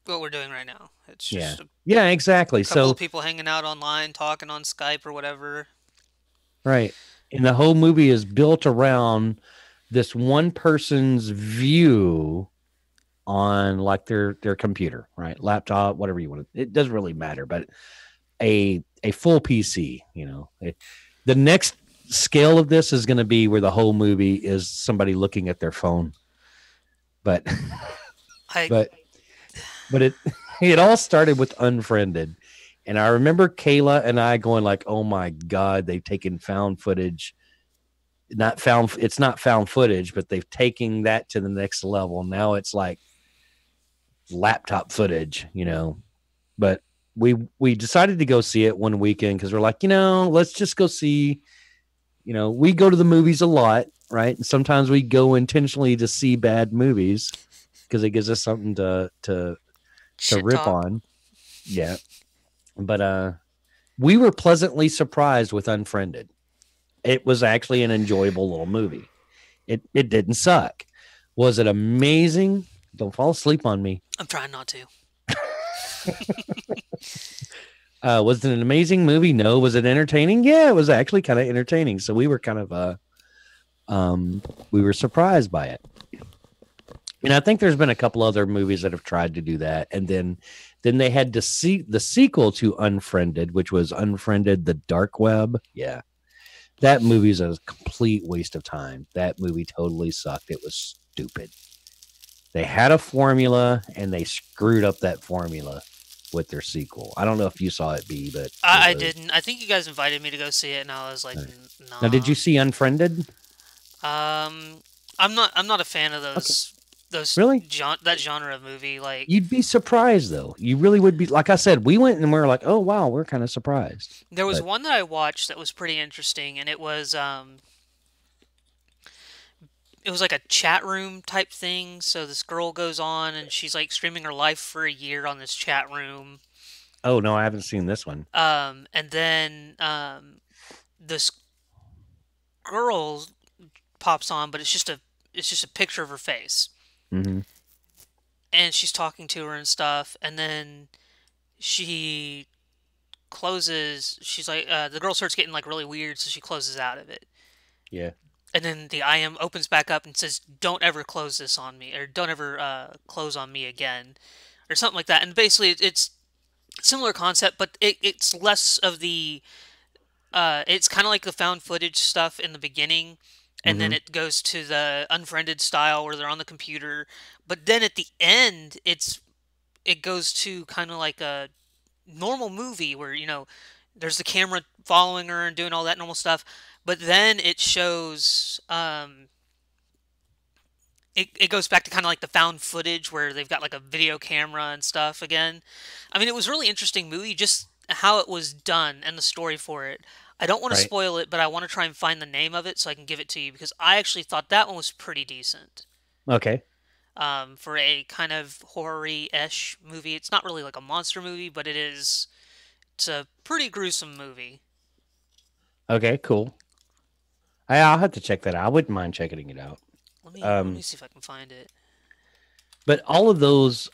we're doing right now. It's yeah, just a yeah, exactly. couple of So, people hanging out online, talking on Skype or whatever. right. And the whole movie is built around this one person's view on like their computer, right? Laptop, whatever you want to, it doesn't really matter, but a full PC, the next scale of this is going to be where the whole movie is somebody looking at their phone. But I but but it all started with Unfriended. And I remember Kayla and I going like, "Oh my god, they've taken found footage. It's not found footage, but they've taken that to the next level. Now it's like laptop footage. But we decided to go see it one weekend because we're like, let's just go see. We go to the movies a lot, right? And sometimes we go intentionally to see bad movies because it gives us something to shit rip talk. on. Yeah. But we were pleasantly surprised with Unfriended. It was actually an enjoyable little movie. It didn't suck. Was it amazing? Don't fall asleep on me. I'm trying not to. Was it an amazing movie? No. Was it entertaining? Yeah, it was actually kind of entertaining. So we were kind of we were surprised by it. And I think there's been a couple other movies that have tried to do that, and then they had to see the sequel to Unfriended, which was Unfriended: The Dark Web. Yeah, that movie's a complete waste of time. That movie totally sucked. It was stupid. They had a formula and they screwed up that formula with their sequel. I don't know if you saw it, B, but I it was. didn't. I think you guys invited me to go see it, and I was like, Now, did nah. you see Unfriended? Um, I'm not a fan of Okay, those really? that genre of movie. Like You'd be surprised though. You really would be. Like I said, we went and we were like, "Oh wow, we're kind of surprised." there was But one that I watched that was pretty interesting, and it was like a chat room type thing. So this girl goes on and she's like streaming her life for a year on this chat room. oh no, I haven't seen this one. And then this girl pops on, but it's just a picture of her face, Hmm. and she's talking to her and stuff, and then she closes. She's like, the girl starts getting like really weird, so she closes out of it. Yeah. And then the IM opens back up and says, "Don't ever close this on me, or don't ever close on me again," or something like that. And basically, it's similar concept, but it's less of the. It's kind of like the found footage stuff in the beginning, and then Hmm. it goes to the unfriended style where they're on the computer. But then at the end, it goes to kind of like a normal movie where there's the camera following her and doing all that normal stuff, but then it shows it goes back to kind of like the found footage where they've got like a video camera and stuff again. I mean, it was a really interesting movie, just how it was done and the story for it. I don't want to Right. spoil it, but I want to try and find the name of it so I can give it to you because I actually thought that one was pretty decent. Okay. For a kind of horror-ish movie. It's not really like a monster movie, but it's a pretty gruesome movie. Okay. Cool. I'll have to check that out. I wouldn't mind checking it out. Let me Um, see if I can find it. but all of those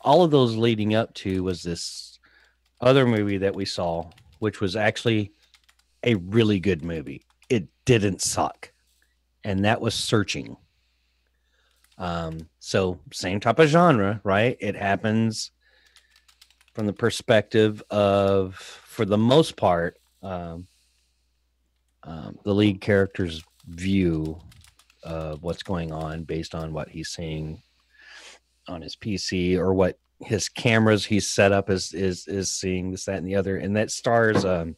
leading up to was this other movie that we saw, which was actually a really good movie. It didn't suck. And that was Searching. So same type of genre, right? It happens from the perspective of, for the most part, the lead character's view of what's going on based on what he's seeing on his PC or what his cameras he's set up is seeing, this, that, and the other. And that stars I'm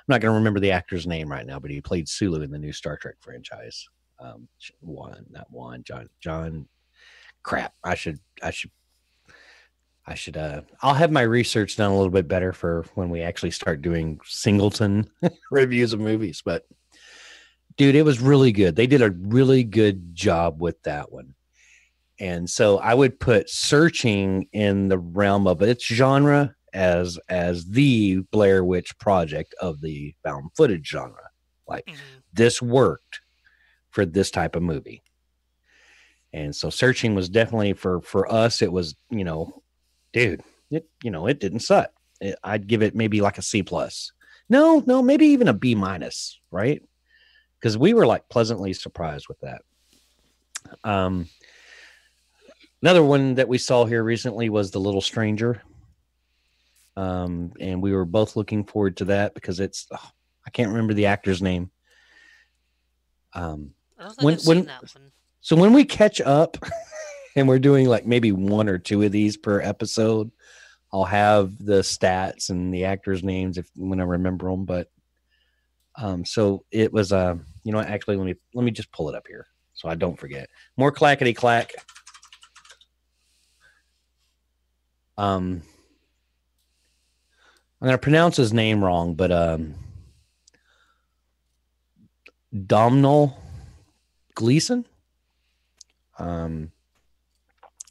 not going to remember the actor's name right now, but he played Sulu in the new Star Trek franchise. John crap. I'll have my research done a little bit better for when we actually start doing singleton reviews of movies. But dude, it was really good. They did a really good job with that one. And so I would put Searching in the realm of its genre as the Blair Witch Project of the found footage genre. Like, this worked for this type of movie. And so Searching was definitely for us. It was, dude, it didn't suck. I'd give it maybe like a C+. No, maybe even a B-, right? Because we were like pleasantly surprised with that. Another one that we saw here recently was The Little Stranger. And we were both looking forward to that because I can't remember the actor's name. I don't think I've seen that one. So when we catch up and we're doing like maybe one or two of these per episode, I'll have the stats and the actors' names when I remember them. But so it was actually let me just pull it up here so I don't forget. More clackety clack. I'm going to pronounce his name wrong, but Domhnall Gleeson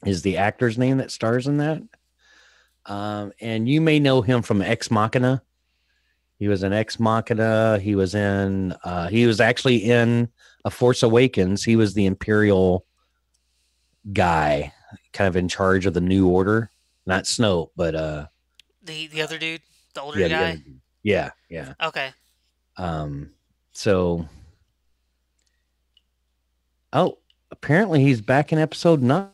is the actor's name that stars in that. And you may know him from Ex Machina. He was in Ex Machina. He was actually in A Force Awakens. He was the Imperial guy, kind of in charge of the New Order. Not Snoke, but the other dude, the older guy. Yeah. Okay. So, apparently he's back in episode 9.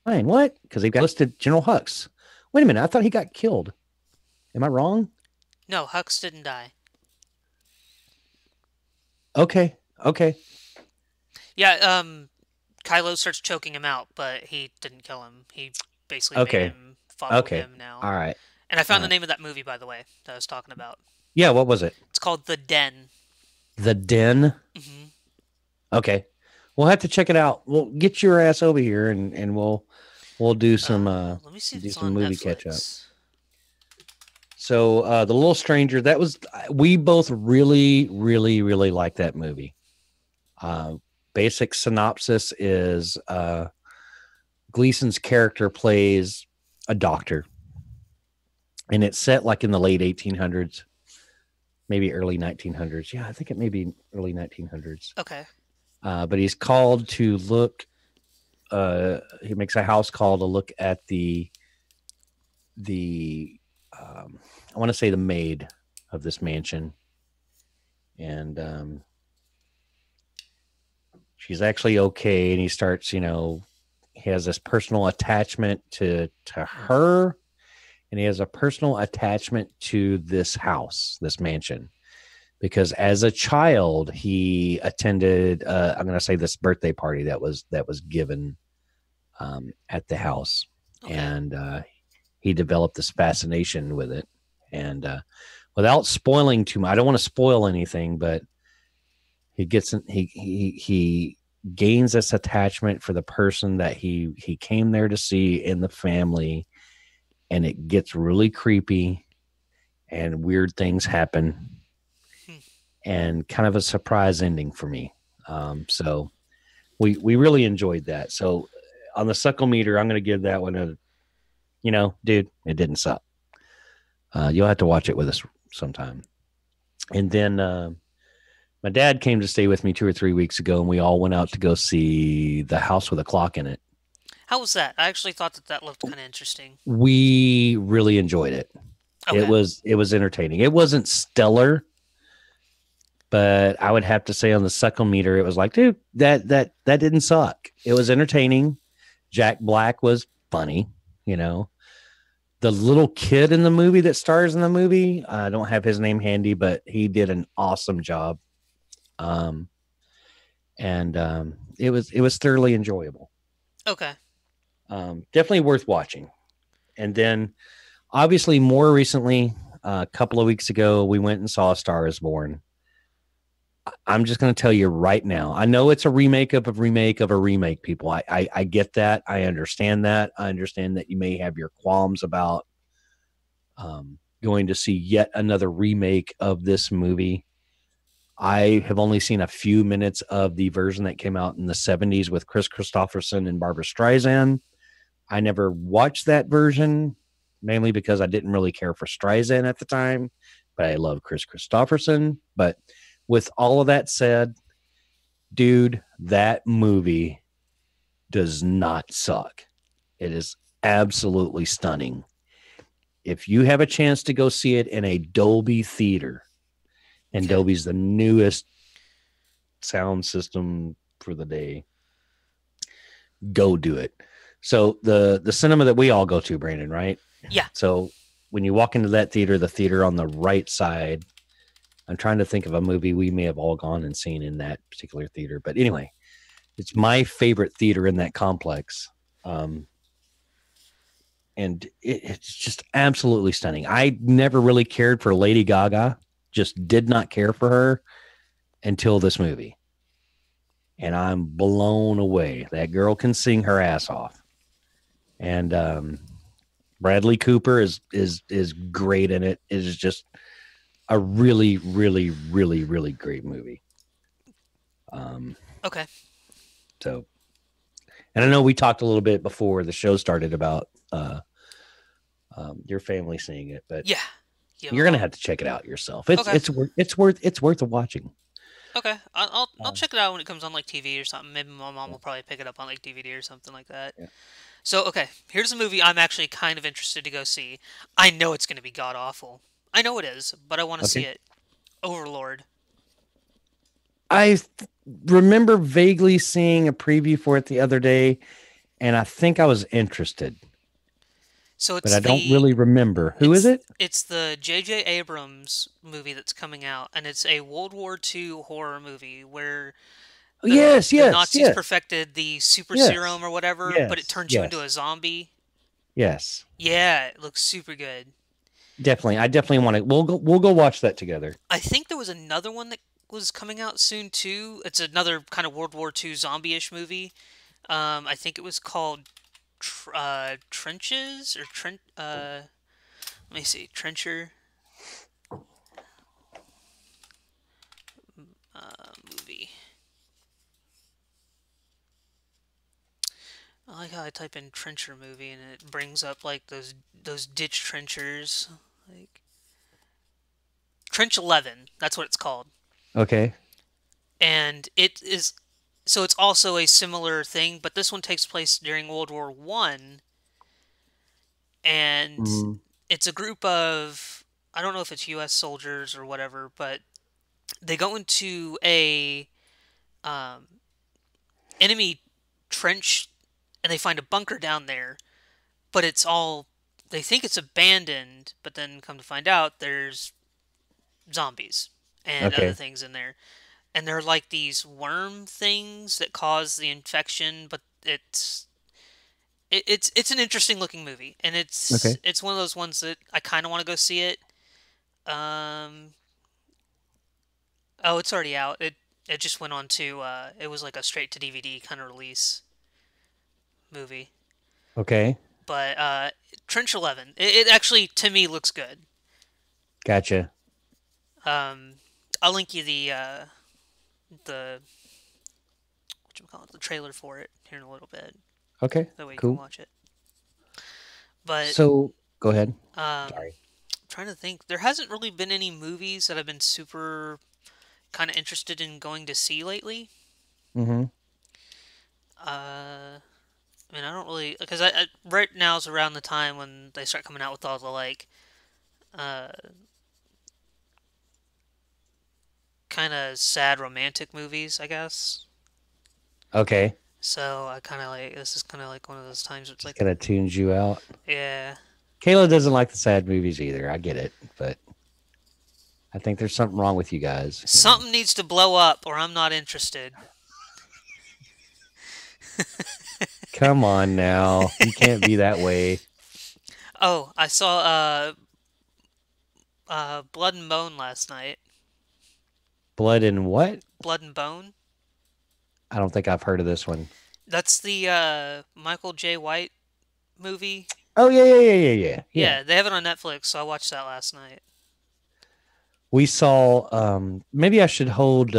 What? Because they got listed General Hux. Wait a minute, I thought he got killed. Am I wrong? No, Hux didn't die. Okay. Yeah. Kylo starts choking him out, but he didn't kill him. He basically made him follow him now. All right. And I found the name of that movie, by the way, that I was talking about. Yeah, what was it? It's called The Den. The Den? Mm-hmm. Okay. We'll have to check it out. We'll get your ass over here and we'll do some let me see if it's on movie Netflix. catch up. So The Little Stranger, we both really, really, really like that movie. Basic synopsis is Gleason's character plays a doctor, and it's set like in the late 1800s, maybe early 1900s. Yeah, I think it may be early 1900s. Okay. But he's called to look. He makes a house call to look at the I want to say the maid of this mansion, and she's actually okay. And he starts, he has this personal attachment to her, and he has a personal attachment to this house, this mansion, because as a child he attended I'm going to say this birthday party that was given at the house. Okay. And he developed this fascination with it. And without spoiling too much, I don't want to spoil anything, but he gains this attachment for the person that he came there to see in the family, and it gets really creepy and weird things happen and kind of a surprise ending for me. So we really enjoyed that. So on the suckle meter, I'm going to give that one a, dude, it didn't suck. You'll have to watch it with us sometime. And then my dad came to stay with me 2 or 3 weeks ago, and we all went out to go see The House with a Clock in It. How was that? I actually thought that looked kind of interesting. We really enjoyed it. Okay. It was entertaining. It wasn't stellar, but I would have to say on the suckle meter, it was like, dude, that didn't suck. It was entertaining. Jack Black was funny, you know. The little kid in the movie that stars in the movie, I don't have his name handy, but he did an awesome job. Um, and it was thoroughly enjoyable. Okay. Definitely worth watching. And then, obviously, more recently, a couple of weeks ago, we went and saw A Star Is Born. I'm just going to tell you right now. I know it's a remake of a remake of a remake. People, I get that. I understand that. I understand that you may have your qualms about going to see yet another remake of this movie. I have only seen a few minutes of the version that came out in the 70s with Chris Christopherson and Barbara Streisand. I never watched that version, mainly because I didn't really care for Streisand at the time, but I love Chris Christopherson. But with all of that said, dude, that movie does not suck. It is absolutely stunning. If you have a chance to go see it in a Dolby theater, and Okay. Dolby's the newest sound system for the day, go do it. So the cinema that we all go to, Brandon, right? Yeah. So when you walk into that theater, the theater on the right side, I'm trying to think of a movie we may have all gone and seen in that particular theater. But anyway, it's my favorite theater in that complex. And it's just absolutely stunning. I never really cared for Lady Gaga, just did not care for her until this movie. And I'm blown away. That girl can sing her ass off. And Bradley Cooper is great in it. It is just a really, really, really, really great movie. Okay. So, and I know we talked a little bit before the show started about your family seeing it, but Yeah. Yeah. you're gonna have to check it out yourself. It's Okay. it's worth watching. Okay. I'll check it out when it comes on like TV or something. Maybe my mom Yeah, will probably pick it up on like DVD or something like that. yeah. So okay, here's a movie I'm actually kind of interested to go see. I know it's gonna be god awful. I know it is, but I want to see Okay. it. Overlord. I remember vaguely seeing a preview for it the other day, and I think I was interested, So but I don't really remember. Who is it? it's the J.J. Abrams movie that's coming out, and it's a World War II horror movie where Oh, yes, the yes, Nazis yes, perfected the super yes, serum or whatever, but it yes, turns you into a yes, zombie. yes. Yeah, it looks super good. Definitely, I definitely want to. We'll go watch that together. I think there was another one that was coming out soon too. It's another kind of World War II zombie-ish movie. I think it was called Trenches or Trent. Let me see, Trencher movie. I like how I type in Trencher movie and it brings up like those ditch trenchers, like Trench 11. That's what it's called, Okay. and it is. So it's also a similar thing, but this one takes place during World War I, and Mm, it's a group of, I don't know if it's U.S. soldiers or whatever, but they go into a um, enemy trench and they find a bunker down there, but it's all, they think it's abandoned, but then come to find out there's zombies and other okay. things in there. And they're like these worm things that cause the infection, but it's an interesting looking movie, and Okay. it's one of those ones that I kind of want to go see it. Um, oh, it's already out. It just went on to it was like a straight to DVD kind of release movie. Okay. But Trench 11, it actually to me looks good. Gotcha. Um, I'll link you the what you call it, the trailer for it here in a little bit. Okay. That way you can Cool. watch it. But So go ahead. um, Sorry. trying to think, there hasn't really been any movies that I've been super kind of interested in going to see lately. Mm-hmm. I mean, I don't really, because I right now is around the time when they start coming out with all the like uh, kind of sad romantic movies, I guess. Okay. So I kind of like this is kind of like one of those times where it's Just like, kind of tunes you out. yeah, Kayla doesn't like the sad movies either. I get it, but I think there's something wrong with you guys. You know. something needs to blow up or I'm not interested. Come on now, you can't be that way. Oh, I saw Blood and Bone last night. Blood and what? Blood and Bone. I don't think I've heard of this one. That's the Michael J. White movie. Oh yeah. Yeah, they have it on Netflix, so I watched that last night. We saw. Maybe I should hold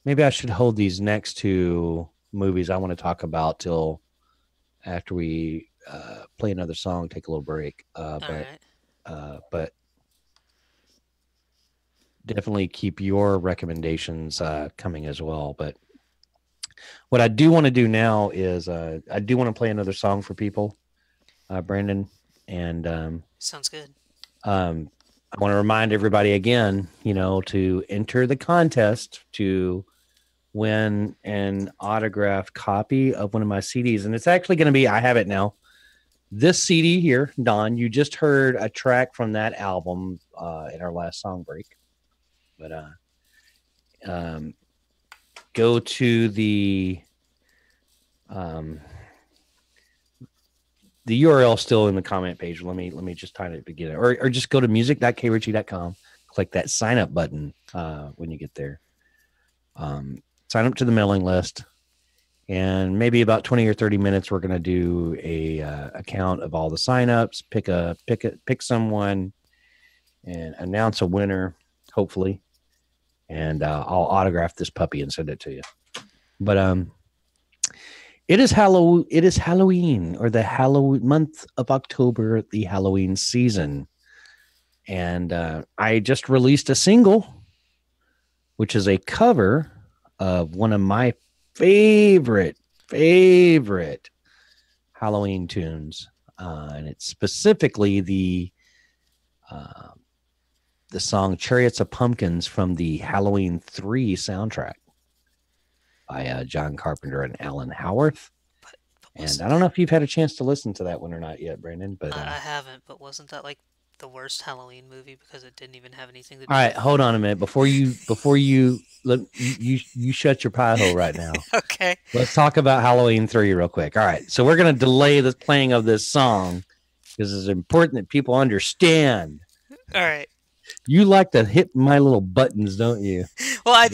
these next two movies I want to talk about till after we play another song, take a little break. All right. But definitely keep your recommendations coming as well. But what I do want to do now is I do want to play another song for people, Brandon, and Sounds good. I want to remind everybody again, to enter the contest to win an autographed copy of one of my CDs. And it's actually going to be, I have it now. This CD here, Don, you just heard a track from that album in our last song break. But go to the URL still in the comment page. Let me just try to begin it, or just go to music.kritchie.com. Click that sign up button when you get there. Sign up to the mailing list, and maybe about 20 or 30 minutes, we're going to do a account of all the signups, pick someone, and announce a winner, hopefully, and I'll autograph this puppy and send it to you. But it is Halloween, or the Halloween month of October, the Halloween season. And I just released a single, which is a cover of one of my favorite Halloween tunes. And it's specifically the song Chariots of Pumpkins from the Halloween 3 soundtrack by John Carpenter and Alan Howarth. And I don't know if you've had a chance to listen to that one or not yet, Brandon. But I haven't, but wasn't that like the worst Halloween movie because it didn't even have anything to do all right, with... hold on a minute before you let you shut your pie hole right now. Okay. Let's talk about Halloween 3 real quick. All right, so we're gonna delay the playing of this song because it's important that people understand. All right. You like to hit my little buttons, don't you? Well, all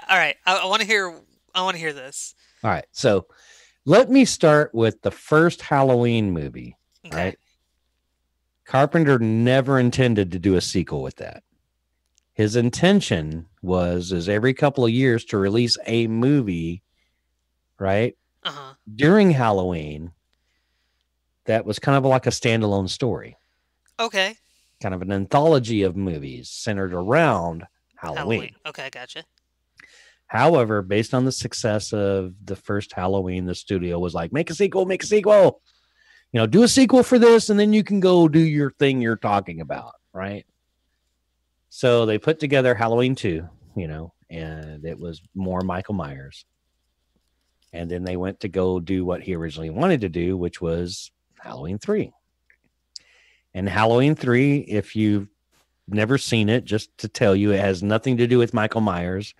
right. I want to hear this. All right, so let me start with the first Halloween movie. Okay. Right. Carpenter never intended to do a sequel with that. His intention is every couple of years to release a movie, right? Uh-huh. During Halloween that was kind of like a standalone story. Okay. Kind of an anthology of movies centered around Halloween. Okay, gotcha. However, based on the success of the first Halloween, the studio was like, make a sequel. Do a sequel for this, and then you can go do your thing you're talking about, right? So they put together Halloween 2, and it was more Michael Myers. And then they went to go do what he originally wanted to do, which was Halloween 3. And Halloween 3, if you've never seen it, just to tell you, it has nothing to do with Michael Myers,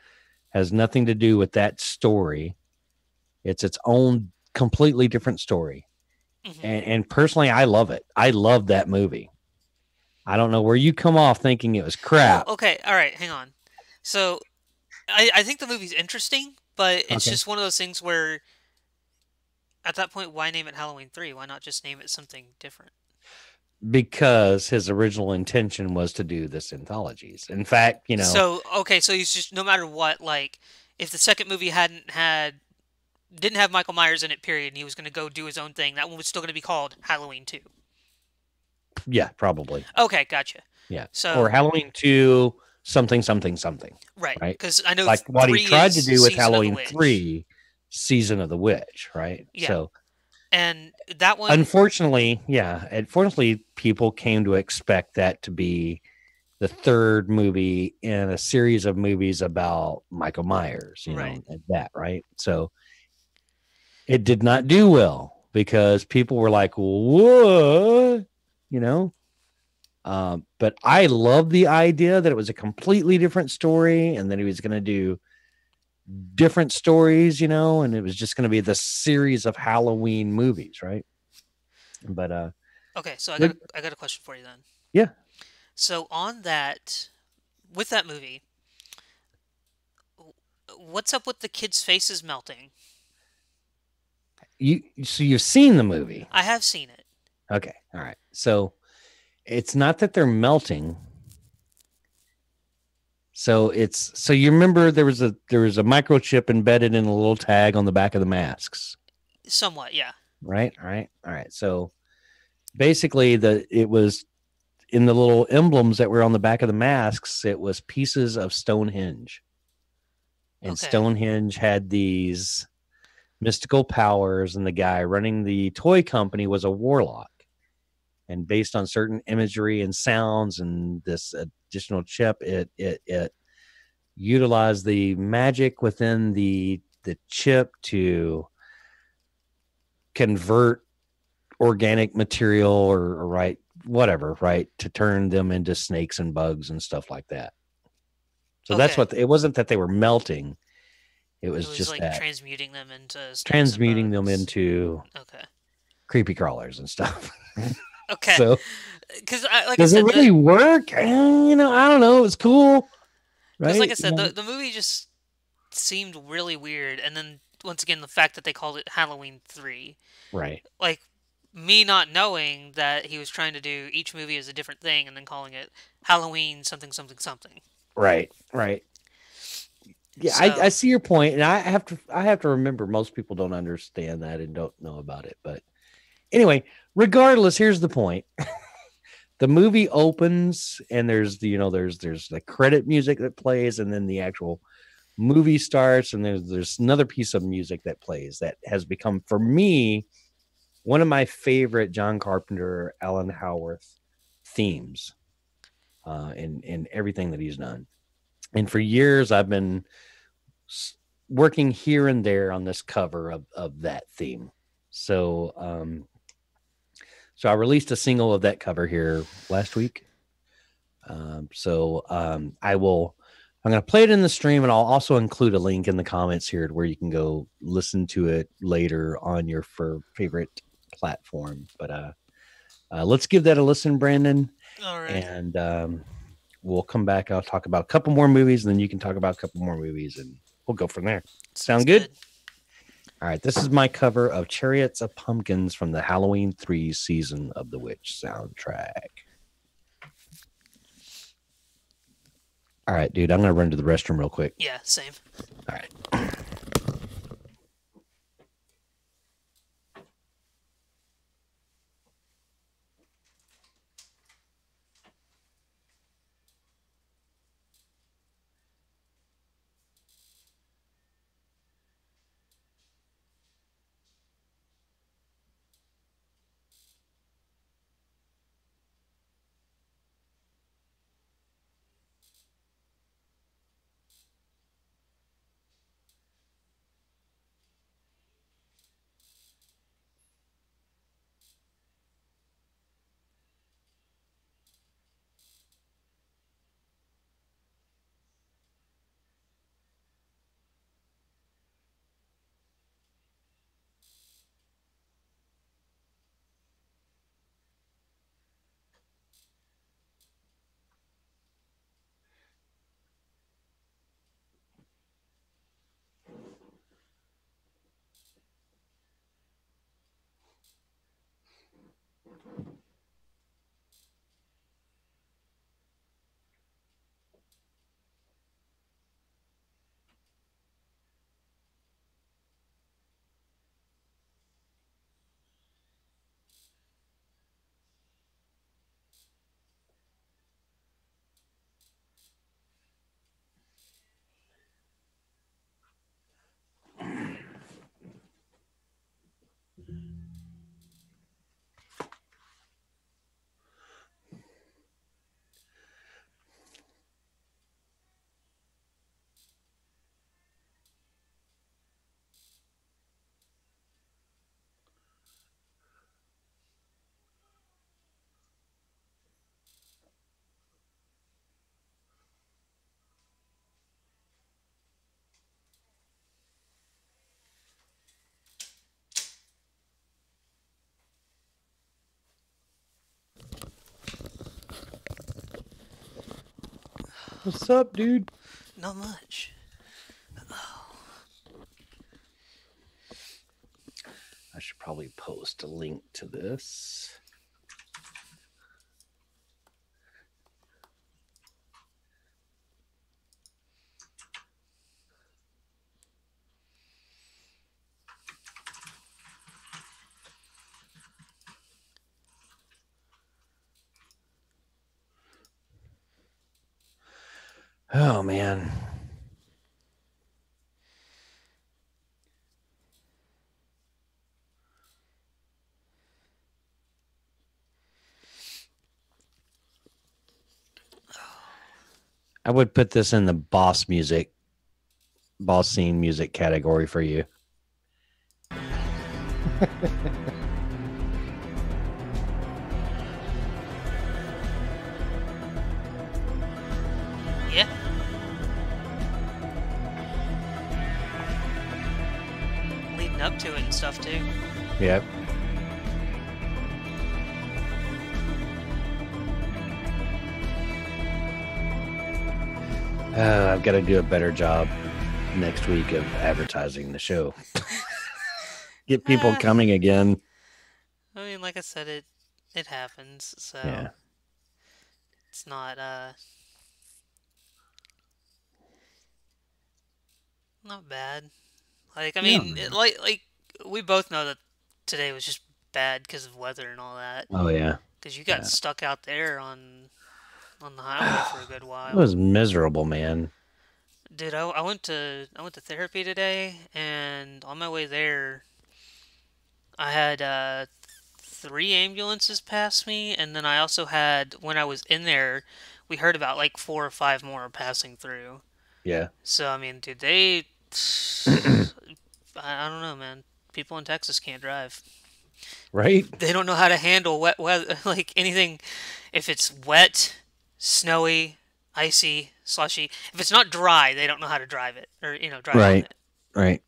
has nothing to do with that story. It's its own completely different story. Mm-hmm. And personally, I love it. I love that movie. I don't know where you come off thinking it was crap. Well, okay, all right, hang on. So, I think the movie's interesting, but it's just one of those things where, at that point, why name it Halloween 3? Why not just name it something different? Because his original intention was to do this anthologies. In fact, So, okay, so he's just, no matter what, like, if the second movie didn't have Michael Myers in it, period, and he was going to go do his own thing, that one was still going to be called Halloween 2. Yeah, probably. Okay, gotcha. Yeah. So, or Halloween 2, something. Right. Because I know like what he tried to do with Halloween Season of the Witch. 3, Season of the Witch, right? Yeah. So And that one, Unfortunately, yeah. Unfortunately, people came to expect that to be the third movie in a series of movies about Michael Myers, right? and that, right? So it did not do well because people were like, what? You know? But I love the idea that it was a completely different story and that he was going to do different stories, and it was just going to be the series of Halloween movies, right? But Okay, so re- I got a question for you then. yeah, So on that, with that movie, what's up with the kids' faces melting? you've seen the movie. I have seen it. Okay, all right. So it's not that they're melting. So you remember there was a microchip embedded in a little tag on the back of the masks, Somewhat, yeah. right? All right, all right. So basically, it was in the little emblems that were on the back of the masks. It was pieces of Stonehenge, and Okay. Stonehenge had these mystical powers, and the guy running the toy company was a warlock. And based on certain imagery and sounds and this additional chip, it utilized the magic within the chip to convert organic material or right whatever, right, to turn them into snakes and bugs and stuff like that. So that's Okay. what it wasn't that they were melting. It It was was just like that transmuting them into snakes and transmuting them bugs. into Okay. creepy crawlers and stuff. Okay. So Because like I does it said, really work? I don't know. It was cool, like right? I said, the movie just seemed really weird. And then once again, the fact that they called it Halloween 3, Right, like me not knowing that he was trying to do each movie as a different thing, and then calling it Halloween something something something. right, right. Yeah, I So see your point, and I have to remember most people don't understand that and don't know about it. But anyway, regardless, here's the point. The movie opens and there's there's the credit music that plays, and then the actual movie starts, and there's another piece of music that plays that has become for me one of my favorite John Carpenter, Alan Howarth themes in everything that he's done. And for years, I've been working here and there on this cover of that theme. So so I released a single of that cover here last week. I'm going to play it in the stream, and I'll also include a link in the comments here where you can go listen to it later on your favorite platform. But let's give that a listen, Brandon, alrighty, and we'll come back. I'll talk about a couple more movies, and then you can talk about a couple more movies, and we'll go from there. sounds Sound good? good. All right. This is my cover of Chariots of Pumpkins from the Halloween 3 Season of the Witch soundtrack. All right, dude. I'm going to run to the restroom real quick. Yeah, same. All right. What's up, dude? Not much. I should probably post a link to this. Oh, man. I would put this in the boss scene music category for you. Yeah. Leading up to it and stuff too. Yep. I've got to do a better job next week of advertising the show. Get people coming again. I mean, like I said, it happens, so Yeah. it's not not bad. Like, I mean, No. like we both know that today was just bad because of weather and all that. Oh, yeah. Because you got Yeah. stuck out there on the highway for a good It while. was miserable, man. Dude, I went to therapy today, and on my way there, I had 3 ambulances pass me, and then I also had, when I was in there, we heard about like 4 or 5 more passing through. Yeah. So I mean, dude, they I don't know, man. People in Texas can't drive. Right? They don't know how to handle wet weather, like anything. If it's wet, snowy, icy, slushy. If it's not dry, they don't know how to drive it or drive on Right. it. Right.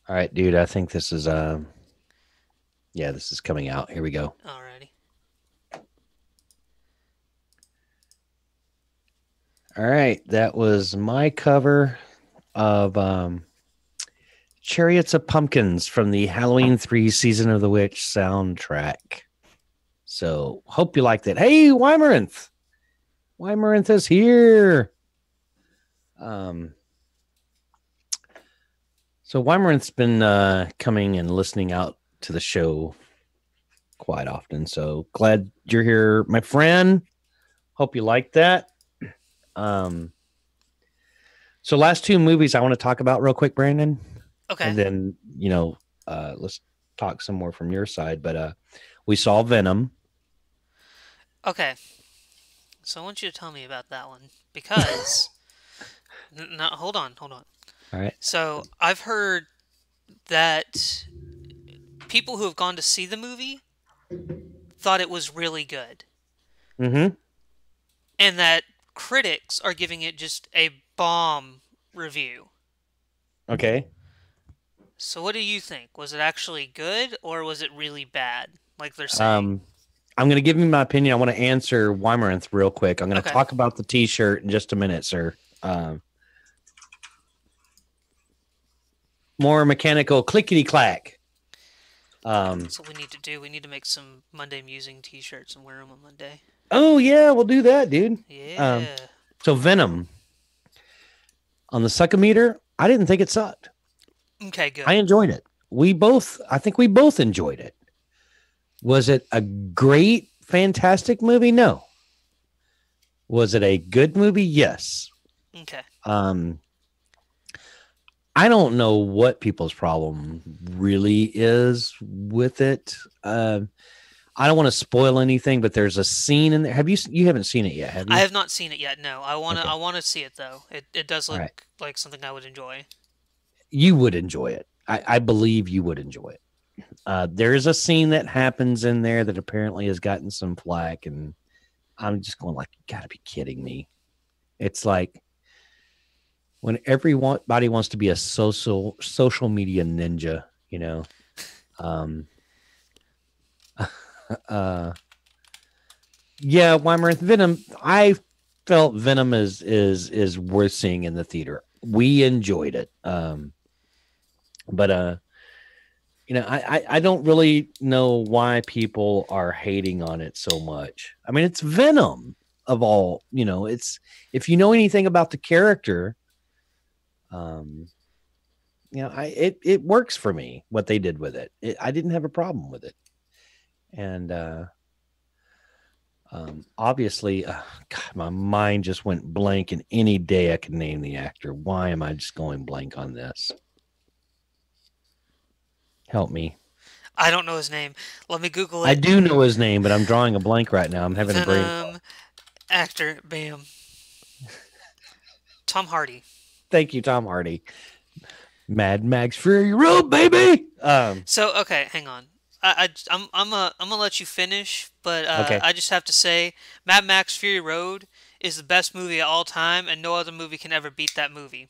All right, dude. I think this is yeah, this is coming out. Here we go. Alrighty. All right, that was my cover of Chariots of Pumpkins from the Halloween 3 Season of the Witch soundtrack. So, hope you liked it. Hey, Weimaranth. Weimaranth is here. So Weimaranth's been coming and listening out to the show quite often. So glad you're here, my friend. Hope you like that. So last 2 movies I want to talk about real quick, Brandon. Okay. And then, let's talk some more from your side. But we saw Venom. Okay. So I want you to tell me about that one because no, hold on. All right. So I've heard that people who have gone to see the movie thought it was really good. Mm-hmm. And that critics are giving it just a bomb review. Okay. So what do you think? Was it actually good or was it really bad? Like they're saying. I'm going to give you my opinion. I want to answer Weimaranth real quick. I'm going to Okay. talk about the T-shirt in just a minute, sir. More mechanical clickety-clack. That's what we need to do. We need to make some Monday Musing t-shirts and wear them on Monday. Oh, yeah, we'll do that, dude. Yeah. So Venom. On the suckometer, I didn't think it sucked. Okay, good. I enjoyed it. I think we both enjoyed it. Was it a great, fantastic movie? No. Was it a good movie? Yes. Okay. I don't know what people's problem really is with it. I don't want to spoil anything, but there's a scene in there. You haven't seen it yet, have you? I have not seen it yet. No, I Okay. want to see it though. It does look Right. like something I would enjoy. You would enjoy it. I believe you would enjoy it. There is a scene that happens in there that apparently has gotten some flack, and I'm just going like, you gotta be kidding me. It's like when everybody wants to be a social media ninja, yeah, Weimaranth Venom. I felt Venom is worth seeing in the theater. We enjoyed it. But I don't really know why people are hating on it so much. I mean, it's Venom of all, it's if you know anything about the character, it works for me what they did with it. I didn't have a problem with it. And obviously, God, my mind just went blank, and any day I could name the actor. Why am I just going blank on this? Help me. I don't know his name. Let me Google I it. do know his name, but I'm drawing a blank right now. I'm having a brain. Venom actor. Bam. Tom Hardy. Thank you, Tom Hardy. Mad Max Fury Road, baby. So okay, hang on. I'm gonna let you finish, but Okay. I just have to say, Mad Max Fury Road is the best movie of all time, and no other movie can ever beat that movie.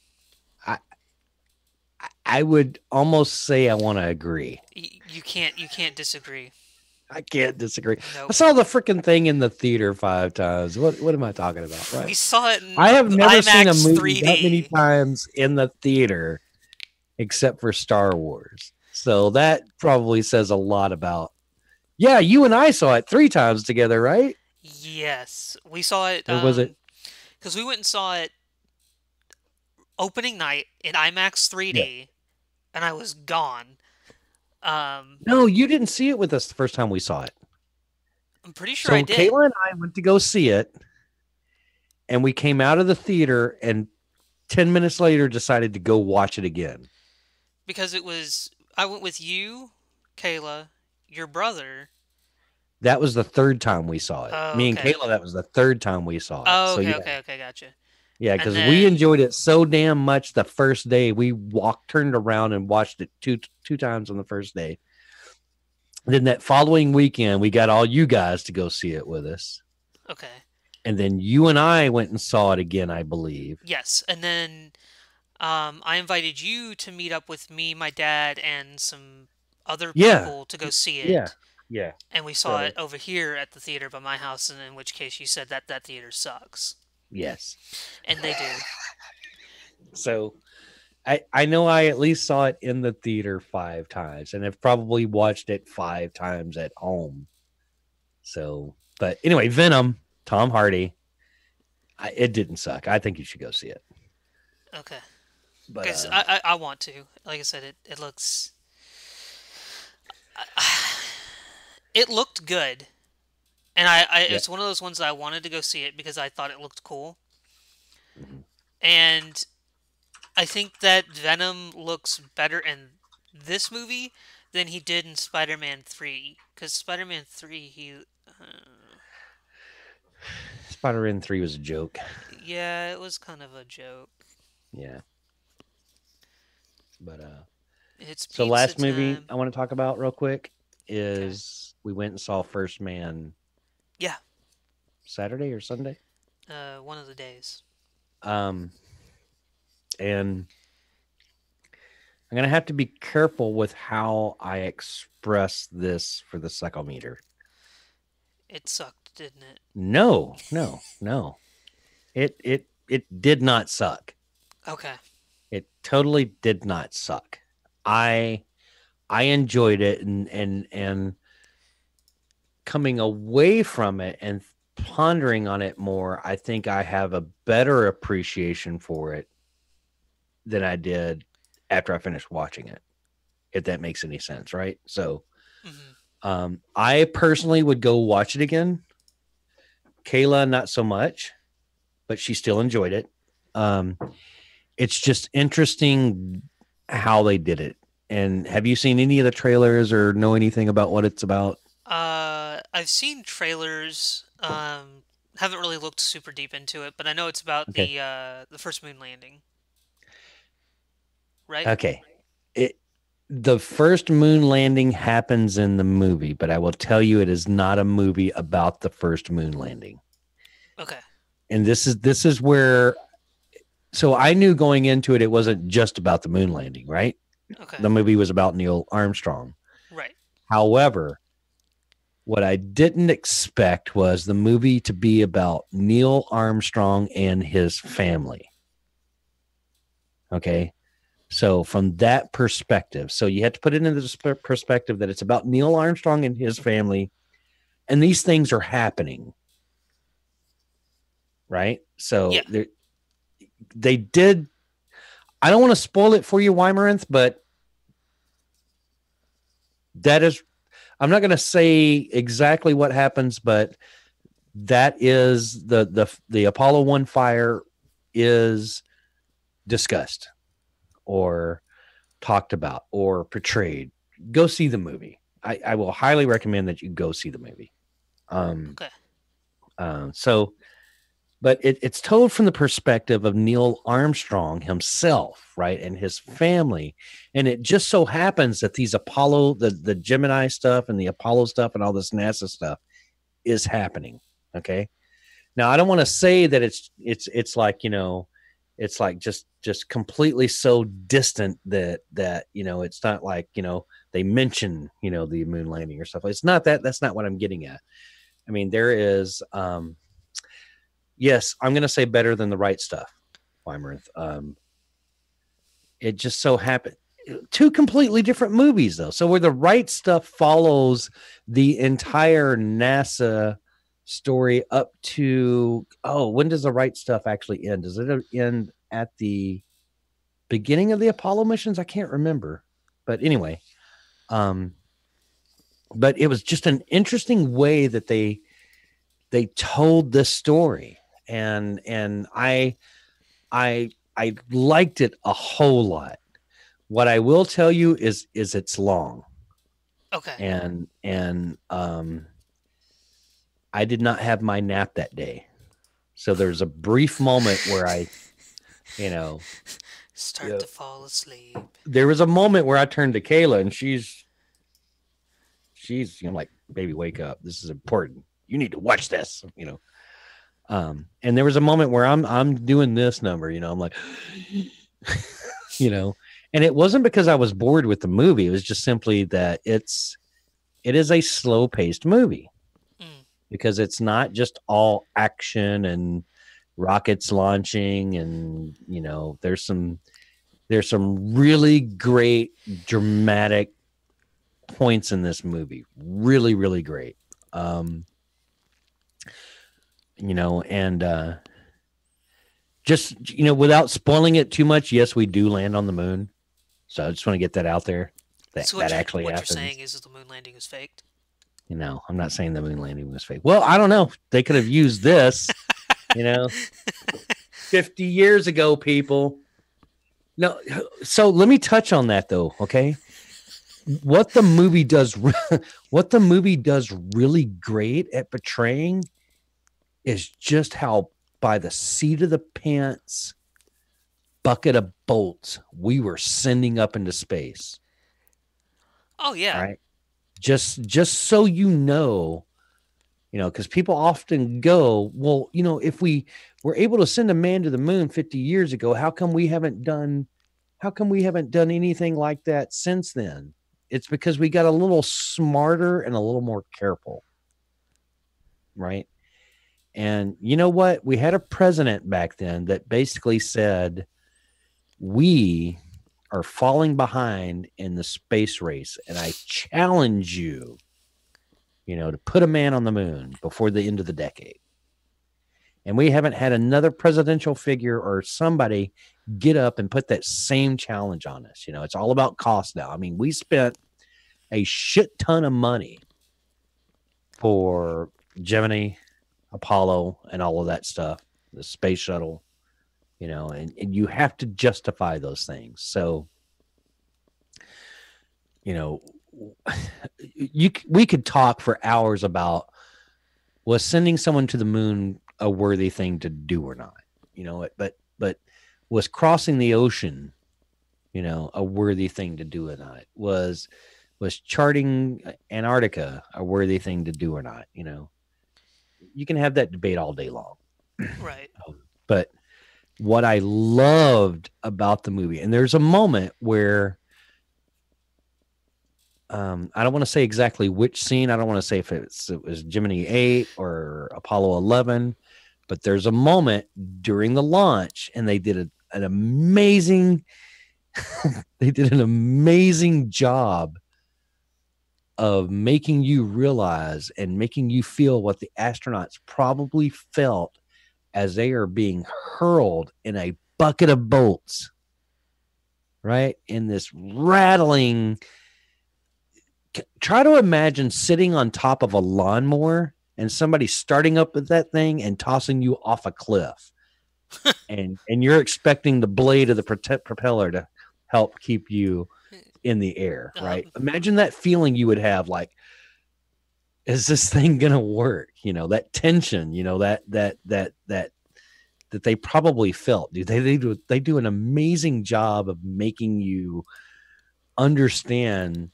I would almost say I want to agree. You can't disagree. I can't disagree. Nope. I saw the freaking thing in the theater 5 times. What am I talking about? Right? We saw it in I have never IMAX seen a movie 3D. that many times in the theater, except for Star Wars. So that probably says a lot about. Yeah, you and I saw it 3 times together, right? Yes, we saw it. Or was it? Because we went and saw it opening night in IMAX 3D, and I was gone. No, you didn't see it with us the first time we saw it. I'm pretty sure I did. Kayla and I went to go see it, and we came out of the theater, and 10 minutes later decided to go watch it again. Because I went with you, Kayla, your brother. That was the 3rd time we saw it. Oh, Me and okay. Kayla, that was the 3rd time we saw it. Oh, So, okay, yeah. okay, gotcha. Yeah, because And we then- enjoyed it so damn much the first day. We turned around and watched it two times on the first day. Then that following weekend, we got all you guys to go see it with us. Okay. And then you and I went and saw it again, I believe. Yes, and then I invited you to meet up with me, my dad, and some other Yeah. people to go see it. Yeah. Yeah. And we saw So- it over here at the theater by my house, and in which case you said that theater sucks. Yes. And they do. So I know I at least saw it in the theater 5 times, and have probably watched it 5 times at home. So, but anyway, Venom, Tom Hardy, it didn't suck. I think you should go see it. Okay. But Because I want to. Like I said, it looks... It looked good. And it's one of those ones that I wanted to go see it because I thought it looked cool. Mhm. And I think that Venom looks better in this movie than he did in Spider-Man 3. Because Spider-Man 3, Spider-Man 3 was a joke. yeah, it was kind of a joke. Yeah. But It's so pizza last movie time. I want to talk about real quick is we went and saw First Man. Yeah. Saturday or Sunday. One of the days. And I'm gonna have to be careful with how I express this for the psychometer. It sucked, didn't it? No. It did not suck. Okay. It totally did not suck. I enjoyed it, and coming away from it and pondering on it more, I think I have a better appreciation for it than I did after I finished watching it, if that makes any sense, right? So I personally would go watch it again. Kayla, not so much, but she still enjoyed it. It's just interesting how they did it. And have you seen any of the trailers or know anything about what it's about? I've seen trailers. Haven't really looked super deep into it, but I know it's about the first moon landing. Right? Okay. The first moon landing happens in the movie, but I will tell you it is not a movie about the first moon landing. Okay. And this is where, so I knew going into it wasn't just about the moon landing, right? Okay. The movie was about Neil Armstrong. Right. However, What I didn't expect was the movie to be about Neil Armstrong and his family. Okay. So from that perspective, so you have to put it into the perspective that it's about Neil Armstrong and his family, and these things are happening. Right. So Yeah. they did. I don't want to spoil it for you, Weimaranth, but that is, I'm not going to say exactly what happens, but that is the Apollo 1 fire is discussed or talked about or portrayed. Go see the movie. I will highly recommend that you go see the movie. Okay. So, but it's told from the perspective of Neil Armstrong himself, right, and his family. And it just so happens that these Apollo, the Gemini stuff and the Apollo stuff and all this NASA stuff is happening. Okay. Now, I don't want to say that it's like, it's like just completely so distant that it's not like, they mention, the moon landing or stuff. It's not that. That's not what I'm getting at. I mean, there is, yes, I'm going to say better than The Right Stuff, Weimarth. It just so happened. Two completely different movies, though. So where The Right Stuff follows the entire NASA story up to, when does The Right Stuff actually end? Does it end at the beginning of the Apollo missions? I can't remember. But anyway, but it was just an interesting way that they told this story. And I liked it a whole lot. What I will tell you is it's long. Okay. And I did not have my nap that day. So there's a brief moment where I, start to fall asleep. There was a moment where I turned to Kayla and she's like, baby, wake up. This is important. You need to watch this, and there was a moment where I'm doing this number, I'm like, and it wasn't because I was bored with the movie. It was just simply that it is a slow paced movie because it's not just all action and rockets launching. And, there's some really great dramatic points in this movie. Really, really great. And just, without spoiling it too much, yes, we do land on the moon. So I just want to get that out there. So that actually what happens. You're saying is that the moon landing is faked? I'm not saying the moon landing was fake. Well, I don't know. They could have used this, 50 years ago, people. No, so let me touch on that though, okay? What the movie does really great at portraying is just how by the seat of the pants bucket of bolts we were sending up into space. Oh yeah. Right. Just so because people often go, well, if we were able to send a man to the moon 50 years ago, how come we haven't done anything like that since then? It's because we got a little smarter and a little more careful. Right. And you know what? We had a president back then that basically said, we are falling behind in the space race. And I challenge you, to put a man on the moon before the end of the decade. And we haven't had another presidential figure or somebody get up and put that same challenge on us. It's all about cost now. I mean, we spent a shit ton of money for Gemini, Apollo, and all of that stuff, the space shuttle, and you have to justify those things. So, we could talk for hours about, was sending someone to the moon a worthy thing to do or not, but was crossing the ocean, a worthy thing to do or not? Was charting Antarctica a worthy thing to do or not? You can have that debate all day long. Right. But what I loved about the movie, and there's a moment where I don't want to say exactly which scene. I don't want to say if it was Gemini 8 or Apollo 11, but there's a moment during the launch, and they did an amazing they did an amazing job of making you realize and making you feel what the astronauts probably felt as they are being hurled in a bucket of bolts, right? In this rattling. Try to imagine sitting on top of a lawnmower and somebody starting up with that thing and tossing you off a cliff. and you're expecting the blade of the propeller to help keep you in the air, right? Imagine that feeling you would have, like, is this thing gonna work? That tension, that they probably felt. Dude, they do an amazing job of making you understand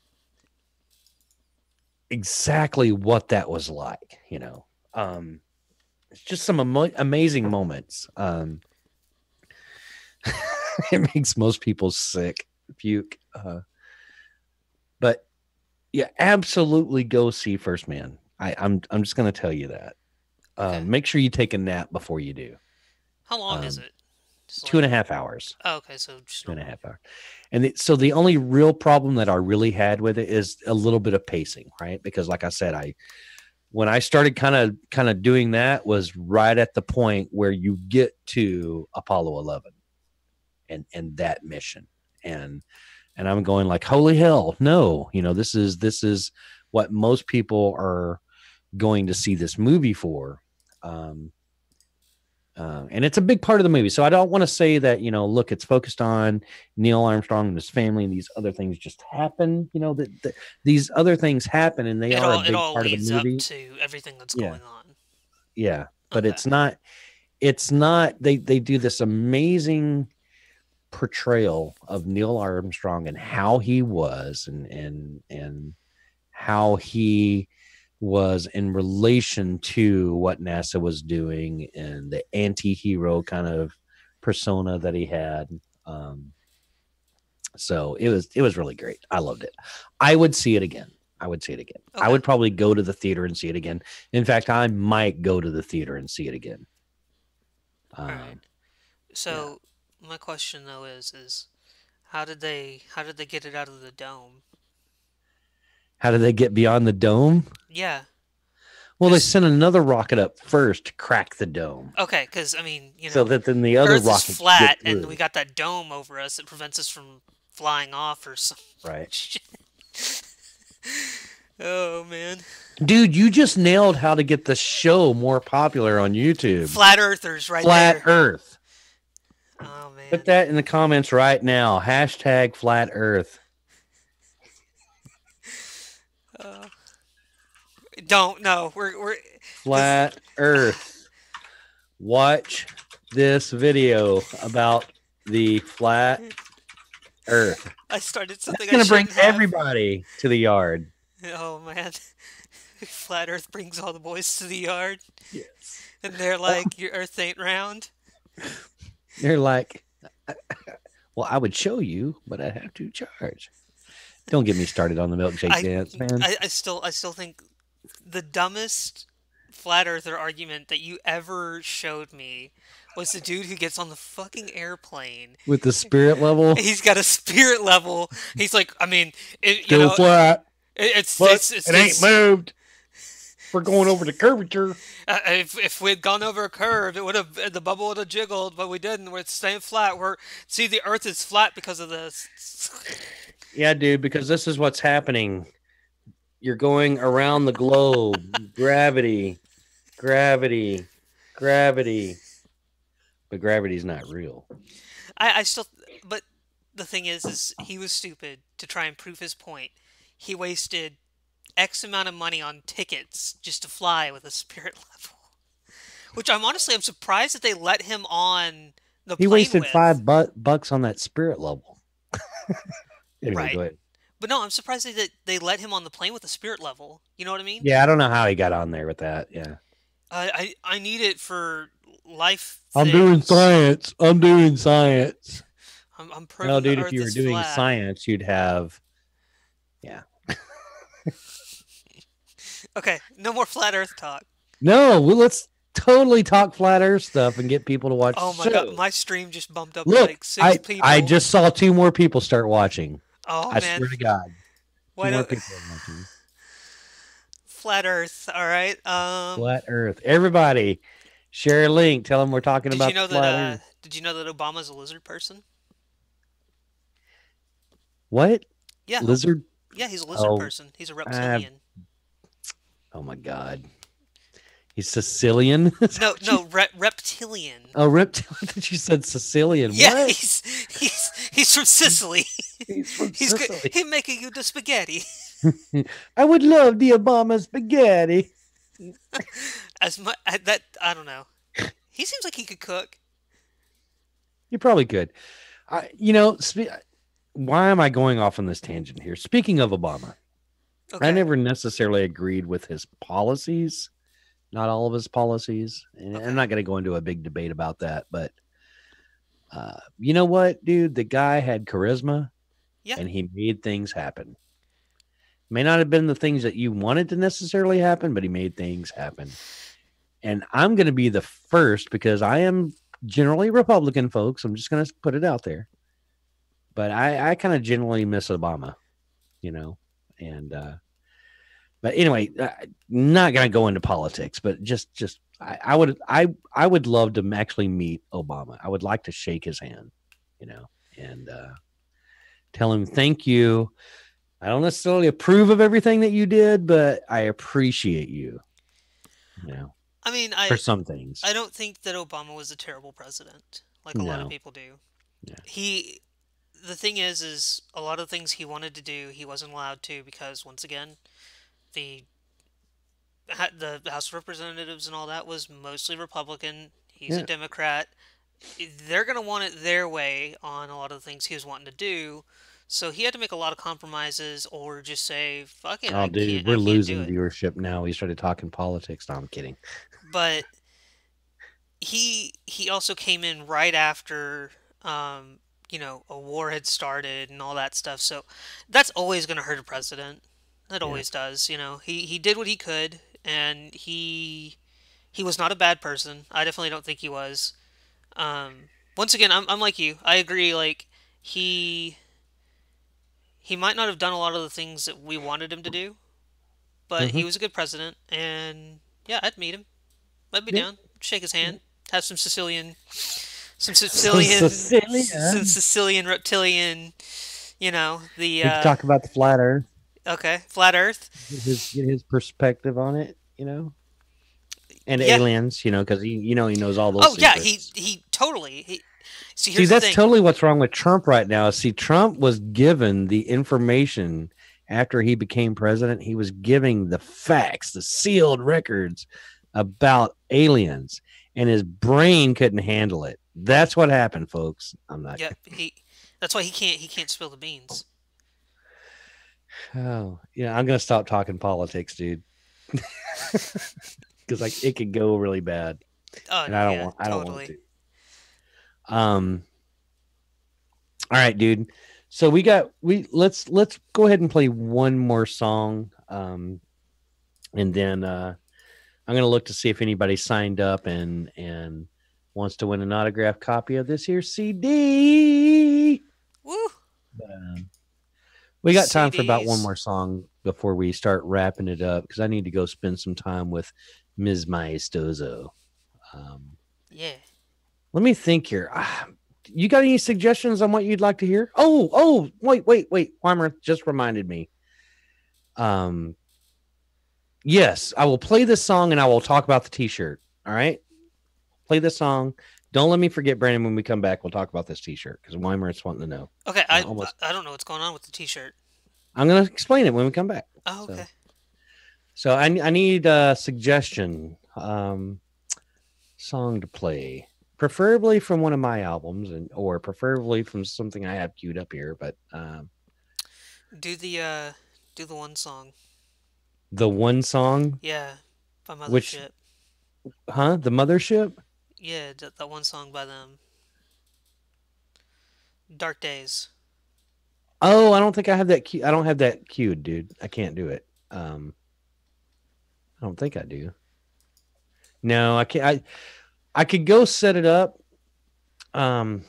exactly what that was like. It's just some amazing moments. It makes most people sick, puke. But yeah, absolutely go see First Man. I'm just going to tell you that. Okay. Make sure you take a nap before you do. How long is it? Just 2.5 hours. Oh, okay, so just 2.5 hours. And so the only real problem that I really had with it is a little bit of pacing, right? Because like I said, when I started kind of doing that was right at the point where you get to Apollo 11 and that mission. And I'm going like, holy hell, no, this is what most people are going to see this movie for. And it's a big part of the movie. So I don't want to say that, look, it's focused on Neil Armstrong and his family and these other things just happen, that these other things happen and they are a big part of the movie. Up to everything that's going on. Yeah. But it's not, they do this amazing portrayal of Neil Armstrong and how he was and how he was in relation to what NASA was doing and the anti-hero kind of persona that he had. So it was really great. I loved it. I would see it again. Okay. I would probably go to the theater and see it again. In fact, I might go to the theater and see it again. All right. So my question though is how did they get it out of the dome? How did they get beyond the dome? Yeah. Well, they sent another rocket up first to crack the dome. Okay, because so that then the other rocket is flat, and we got that dome over us that prevents us from flying off or something. Right. Oh man, dude, you just nailed how to get the show more popular on YouTube. Flat Earthers, right? Flat there. Earth. Oh man. Put that in the comments right now. # Flat Earth. Don't know. We're Flat Earth. Watch this video about the flat Earth. I started something. It's gonna bring everybody to the yard. Oh man, Flat Earth brings all the boys to the yard. Yes. And they're like, "Your Earth ain't round." They're like, "Well, I would show you, but I'd have to charge." Don't get me started on the milkshake dance, man. I still think the dumbest flat earther argument that you ever showed me was the dude who gets on the fucking airplane with the spirit level. He's got a spirit level. He's like, I mean, flat. It ain't moved. We're going over the curvature. If we'd gone over a curve, the bubble would have jiggled, but we didn't. We're staying flat. See, the Earth is flat because of this. Yeah, dude, because this is what's happening. You're going around the globe. Gravity. But gravity's not real. But the thing is he was stupid to try and prove his point. He wasted X amount of money on tickets just to fly with a spirit level. Which I'm surprised that they let him on the plane. He wasted $5 on that spirit level. Anyway, right. Go ahead. But no, I'm surprised that they let him on the plane with a spirit level. You know what I mean? Yeah, I don't know how he got on there with that. Yeah. I need it for life. I'm doing science. I'm proving no, dude, if you were doing flat. science, you'd have. Yeah. Okay, no more flat Earth talk. No, well, let's totally talk flat Earth stuff and get people to watch Oh the my god, show. my stream just bumped up to Look, like six I people. just saw two more people start watching. Oh I man, swear to God, two why more don't people are watching. flat Earth? All right. Flat Earth. Everybody, share a link. Tell them we're talking Did you about the know that? flat Earth. Did you know that Obama's a lizard person? What? Yeah. Oh, Lizard? yeah. He's a lizard Oh, person. He's a uh, reptilian. oh my God. He's Sicilian? Is that No, what you- no, reptilian. oh, reptile. I thought you said Sicilian. Yeah, What? he's from Sicily. He's from He's good. Sicily. He making you the spaghetti. I would love the Obama spaghetti. As much that I don't know. He seems like he could cook. You probably could. Why am I going off on this tangent here? Speaking of Obama, Okay. I never necessarily agreed with his policies, not all of his policies. And Okay. I'm not going to go into a big debate about that. But you know what, dude? The guy had charisma Yeah. and he made things happen. May not have been the things that you wanted to necessarily happen, but he made things happen. And I'm going to be the first because I am generally Republican, folks. I'm just going to put it out there. But I kind of generally miss Obama, and but anyway, not going to go into politics, but I would love to actually meet Obama. I would like to shake his hand, and tell him thank you. I don't necessarily approve of everything that you did, but I appreciate you, I mean, for some things. I don't think that Obama was a terrible president, like a lot of No. people do. Yeah. The thing is a lot of things he wanted to do, he wasn't allowed to because once again, the the House of Representatives and all that was mostly Republican. He's a Yeah. Democrat. They're gonna want it their way on a lot of the things he was wanting to do. So he had to make a lot of compromises, or just say, "Fuck it, Oh, dude, we're I can't do losing it." viewership now. We started talking politics. No, I'm kidding. But he also came in right after a war had started and all that stuff. So that's always going to hurt a president. That Yeah. always does. He did what he could, and he was not a bad person. I definitely don't think he was. Once again, I'm like you. I agree. Like he might not have done a lot of the things that we wanted him to do, but Mm-hmm. he was a good president, and yeah, I'd meet him. I'd be Yeah. down. Shake his hand. Have some Sicilian, some Some Sicilian, Sicilian. some Sicilian reptilian. The We could talk about the flat Earth. okay, flat Earth. Get his perspective on it. And Yeah. aliens. Because he knows all those. Oh yeah, secrets. he totally. See, See, here's the that's thing. totally what's wrong with Trump right now. See, Trump was given the information after he became president. He was giving the facts, the sealed records about aliens, and his brain couldn't handle it. That's what happened, folks. I'm not. Yep. That's why he can't spill the beans. Oh, yeah. I'm gonna stop talking politics, dude, because it could go really bad, Oh and no, I don't yeah, want. I don't want totally. to. All right, dude. So let's go ahead and play one more song. And then I'm gonna look to see if anybody signed up and wants to win an autographed copy of this here CD. Woo. But, we got time for about one CDs. more song before we start wrapping it up because I need to go spend some time with Ms. Maestoso. Yeah. Let me think here. You got any suggestions on what you'd like to hear? Oh, wait. Weimer just reminded me. Yes, I will play this song and I will talk about the t-shirt. All right. Play this song. Don't let me forget, Brandon, when we come back, we'll talk about this t-shirt because Weimer's wanting to know. Okay. Yeah, I almost. I don't know what's going on with the T-shirt. I'm going to explain it when we come back. Oh, okay. So I need a suggestion song to play, preferably from one of my albums or preferably from something I have queued up here. But Do the one song. the one song, Yeah, by which, Mothership. the Mothership? Yeah, that one song by them. Dark Days. Oh, I don't think I have that. I don't have that queued, dude. I can't do it. I don't think I do. No, I can't. I could go set it up. No,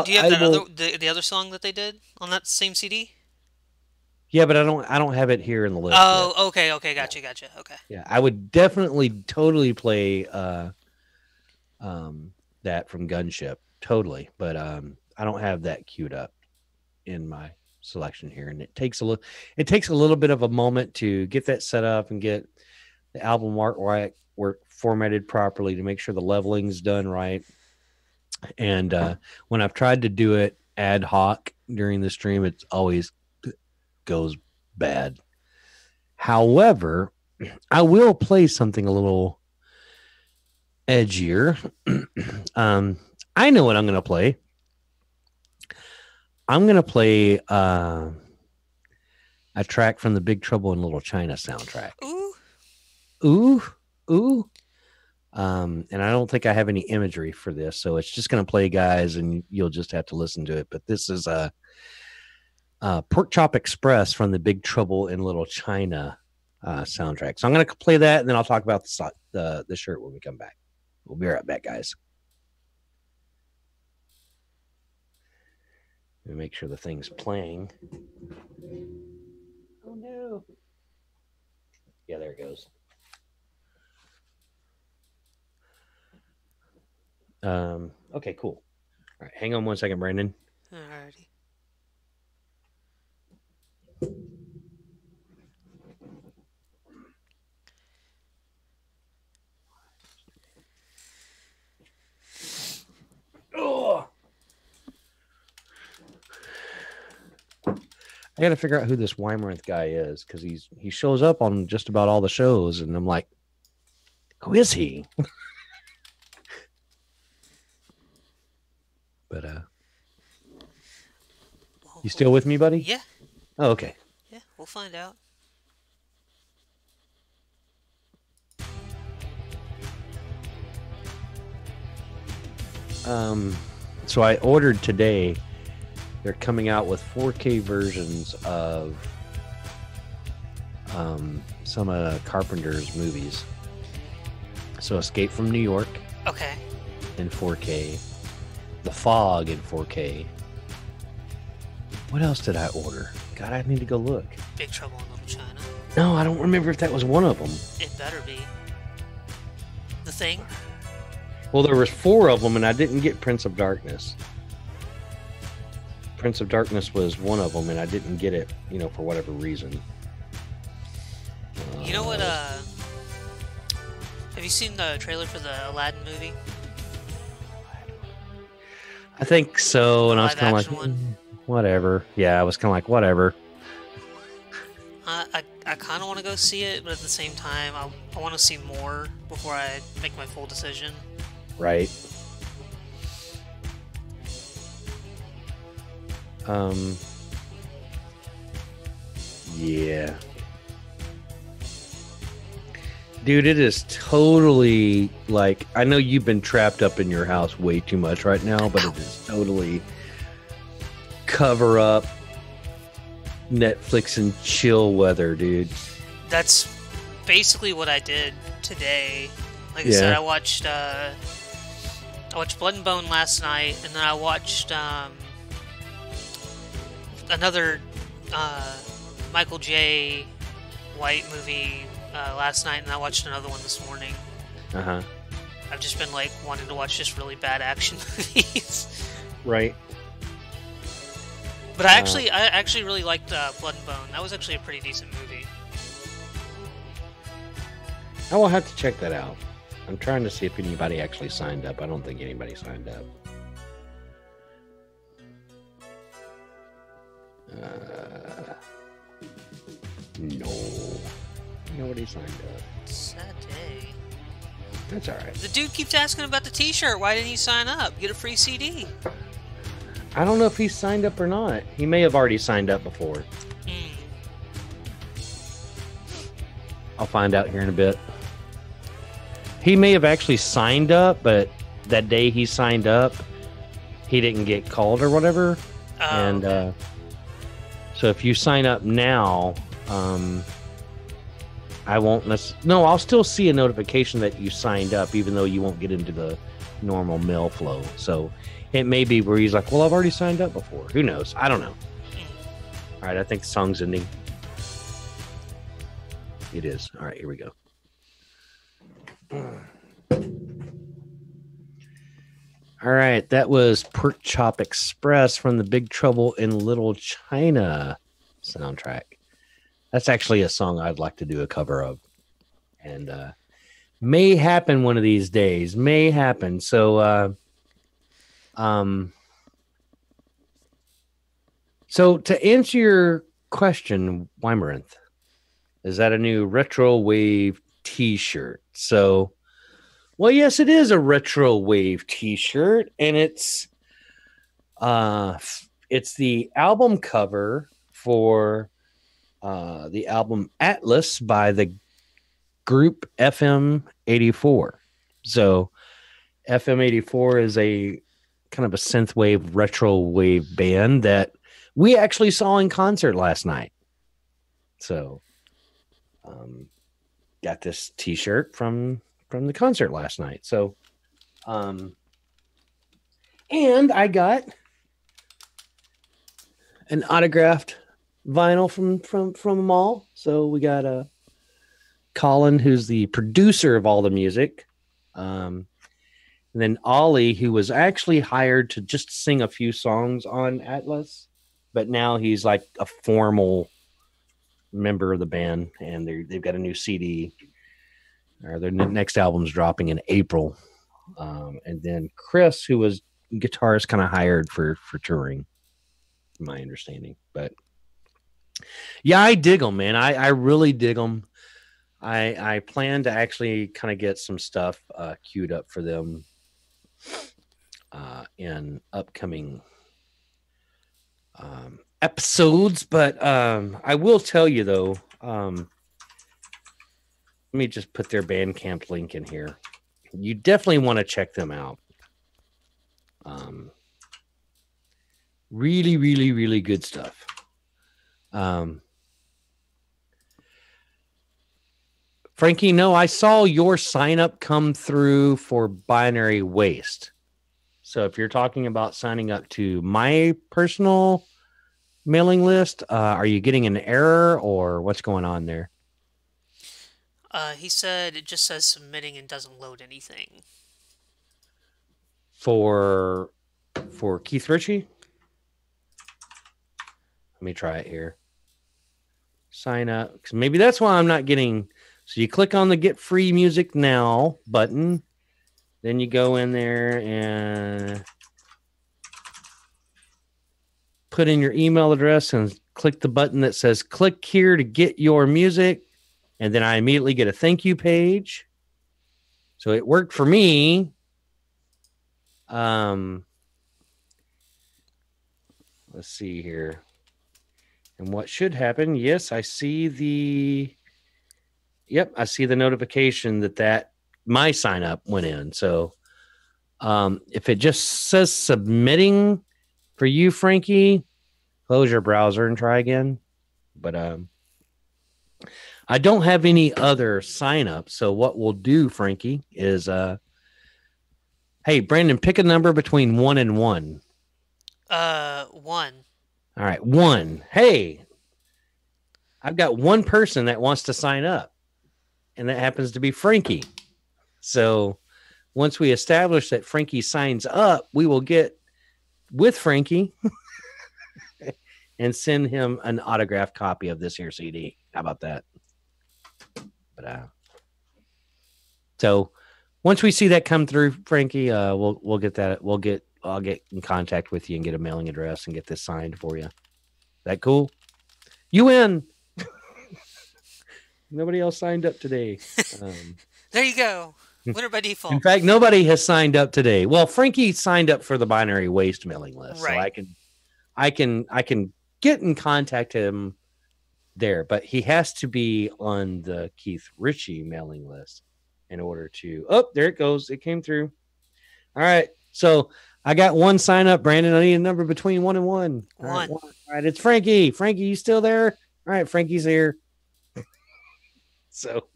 Do you have the other song that they did on that same CD? Yeah, but I don't have it here in the list Oh, yet. okay, gotcha. Okay. Yeah, I would definitely totally play that from Gunship, totally, but I don't have that queued up in my selection here, and it takes a little bit of a moment to get that set up and get the album artwork formatted properly to make sure the leveling's done right. And when I've tried to do it ad hoc during the stream, it always goes bad. However, I will play something a little edgier. I know what I'm going to play. I'm going to play a track from the Big Trouble in Little China soundtrack. Ooh. And I don't think I have any imagery for this, so it's just going to play, guys, and you'll just have to listen to it. But this is a Pork Chop Express from the Big Trouble in Little China soundtrack. So I'm going to play that, and then I'll talk about the shirt when we come back. We'll be right back, guys. Let me make sure the thing's playing. Oh, no. Yeah, there it goes. Okay, cool. All right, hang on one second, Brandon. Alrighty. Oh, I got to figure out who this Weimaranth guy is, because he shows up on just about all the shows, and I'm like, who is he? But you still with me, buddy? Yeah. Oh, okay. Yeah, we'll find out. So I ordered today. They're coming out with 4K versions of some of Carpenter's movies. So Escape from New York. Okay. In 4K. The Fog in 4K. What else did I order? God, I need to go look. Big Trouble in Little China. No, I don't remember if that was one of them. It better be. The Thing? Well, there was 4 of them, and I didn't get Prince of Darkness. Prince of Darkness was one of them, and I didn't get it, for whatever reason. You know what, have you seen the trailer for the Aladdin movie? I think so, and I was kind of like, whatever. Yeah, I was kind of like, whatever. I kind of want to go see it, but at the same time, I want to see more before I make my full decision. Right. Yeah. Dude, it is totally like, I know you've been trapped up in your house way too much right now, but it is totally cover up Netflix and chill weather, dude. That's basically what I did today. Like I said, I watched Blood and Bone last night, and then I watched another Michael J. White movie last night, and I watched another one this morning. I've just been wanting to watch just really bad action movies. Right. But I actually really liked Blood and Bone. That was actually a pretty decent movie. I will have to check that out. I'm trying to see if anybody actually signed up. I don't think anybody signed up. No. Nobody signed up. Sad day. That's all right. The dude keeps asking about the t-shirt. Why didn't he sign up? Get a free CD. I don't know if he's signed up or not. He may have already signed up before. I'll find out here in a bit. He may have actually signed up, but that day he signed up, he didn't get called or whatever. And So if you sign up now, I won't no, I'll still see a notification that you signed up, even though you won't get into the normal mail flow. So it may be where he's like, well, I've already signed up before. Who knows? I don't know. All right, I think the song's ending. It is. All right, here we go. All right, that was Pork Chop Express from the Big Trouble in Little China soundtrack. That's actually a song I'd like to do a cover of, and may happen one of these days. May happen. So, so to answer your question, Weimaranth, is that a new Retro Wave T-shirt? So, well, yes, it is a Retro Wave T-shirt, and it's the album cover for the album Atlas by the group FM84. So FM84 is a kind of a synthwave retro wave band that we actually saw in concert last night. So got this T-shirt from the concert last night. So and I got an autographed vinyl from them all. So we got Colin, who's the producer of all the music, and then Ollie, who was actually hired to just sing a few songs on Atlas, but now he's like a formal member of the band, and they've got a new CD, or their next album's dropping in April. And then Chris, who was guitarist, kind of hired for touring, my understanding. But yeah, I dig them, man. I really dig them. I plan to actually kind of get some stuff queued up for them in upcoming episodes. But I will tell you, though, let me just put their Bandcamp link in here. You definitely want to check them out. Really, really, really good stuff. Frankie, no, I saw your sign up come through for Binary Waste. So if you're talking about signing up to my personal mailing list, are you getting an error or what's going on there? He said it just says submitting and doesn't load anything. For Keith Ritchie? Let me try it here. Sign up. Maybe that's why I'm not getting. So you click on the Get Free Music Now button. Then you go in there and put in your email address and click the button that says click here to get your music. And then I immediately get a thank you page. So it worked for me. Let's see here. And what should happen? Yes, I see the notification that my sign up went in. So if it just says submitting for you, Frankie, close your browser and try again. But I don't have any other sign up. So what we'll do, Frankie, is hey, Brandon, pick a number between 1 and 1. 1. All right, 1. Hey, I've got one person that wants to sign up, and that happens to be Frankie. So once we establish that Frankie signs up, we will get with Frankie and send him an autographed copy of this here CD. How about that? But so once we see that come through, Frankie, we'll get that. I'll get in contact with you and get a mailing address and get this signed for you. That cool? You win. Nobody else signed up today. There you go. Winner by default. In fact, nobody has signed up today. Well, Frankie signed up for the Binary Waste mailing list, right. So I can get in contact him there, but he has to be on the Keith Ritchie mailing list in order to. Oh, there it goes. It came through. All right. So I got one sign up, Brandon. I need a number between 1 and 1. All right, One. one. All right, it's Frankie. Frankie, you still there? All right, Frankie's here. So,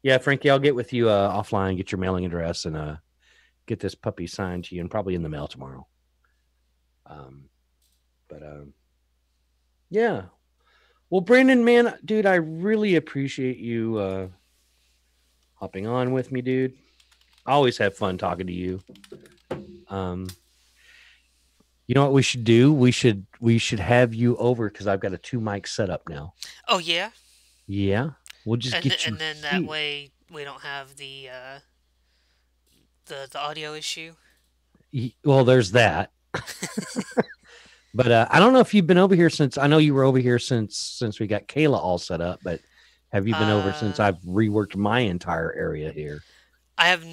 yeah, Frankie, I'll get with you offline, get your mailing address, and get this puppy signed to you, and probably in the mail tomorrow. But yeah. Well, Brandon, man, dude, I really appreciate you hopping on with me, dude. I always have fun talking to you. You know what we should do? We should have you over because I've got a 2 mic setup now. Oh yeah. Yeah, we'll just And get you. and then that way we don't have the audio issue. Well, there's that. But I don't know if you've been over here since. I know you were over here since we got Kayla all set up. But have you been over since I've reworked my entire area here? I have.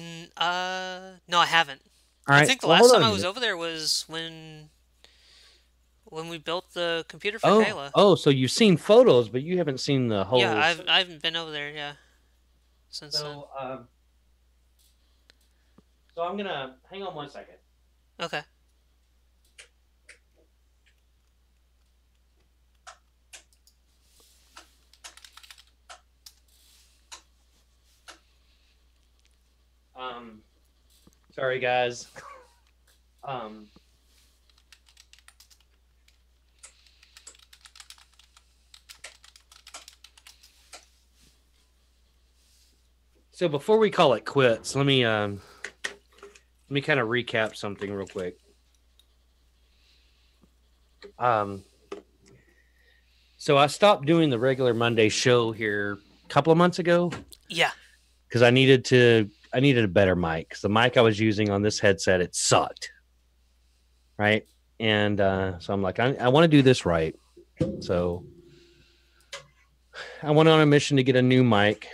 No, I haven't. All right. I think the last time I was over there was when we built the computer for Kayla. Oh, so you've seen photos, but you haven't seen the whole. Yeah, I haven't been over there. Yeah. Since then. So I'm gonna hang on 1 second. Okay. Sorry guys. So before we call it quits, let me kind of recap something real quick. So I stopped doing the regular Monday show here a couple of months ago. Yeah. Because I needed a better mic. Because the mic I was using on this headset, it sucked. Right. And so I'm like, I want to do this right. So I went on a mission to get a new mic.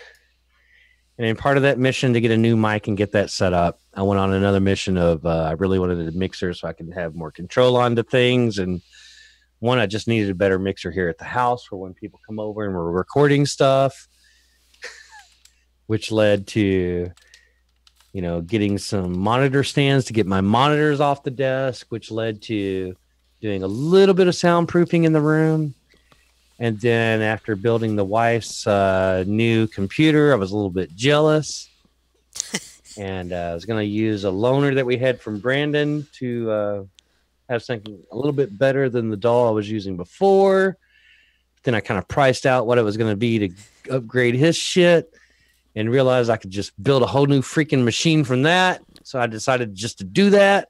And in part of that mission to get a new mic and get that set up, I went on another mission of I really wanted a mixer so I could have more control onto things. And one, I just needed a better mixer here at the house for when people come over and we're recording stuff, which led to, getting some monitor stands to get my monitors off the desk, which led to doing a little bit of soundproofing in the room. And then after building the wife's new computer, I was a little bit jealous. And I was going to use a loaner that we had from Brandon to have something a little bit better than the doll I was using before. Then I kind of priced out what it was going to be to upgrade his shit and realized I could just build a whole new freaking machine from that. So I decided just to do that.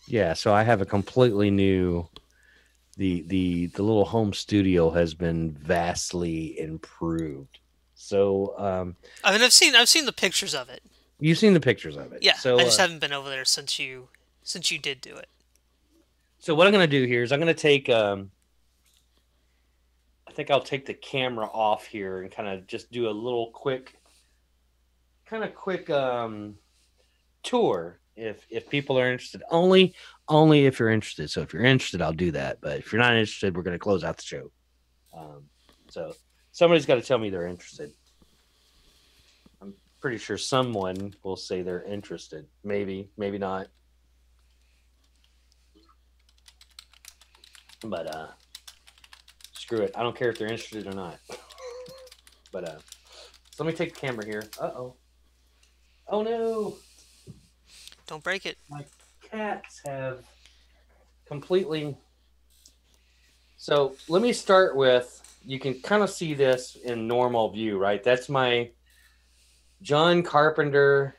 Yeah, so I have a completely new. The little home studio has been vastly improved. So I mean, I've seen the pictures of it. You've seen the pictures of it. Yeah, so I just haven't been over there since you did do it. So what I'm going to do here is I'm going to take. I think I'll take the camera off here and kind of just do a little quick tour. If people are interested, only if you're interested. So if you're interested, I'll do that. But if you're not interested, we're going to close out the show. So somebody's got to tell me they're interested. I'm pretty sure someone will say they're interested. Maybe not. But screw it. I don't care if they're interested or not. But so let me take the camera here. Uh-oh. Oh no. Don't break it. My cats have completely. So let me start with, you can kind of see this in normal view, right? That's my John Carpenter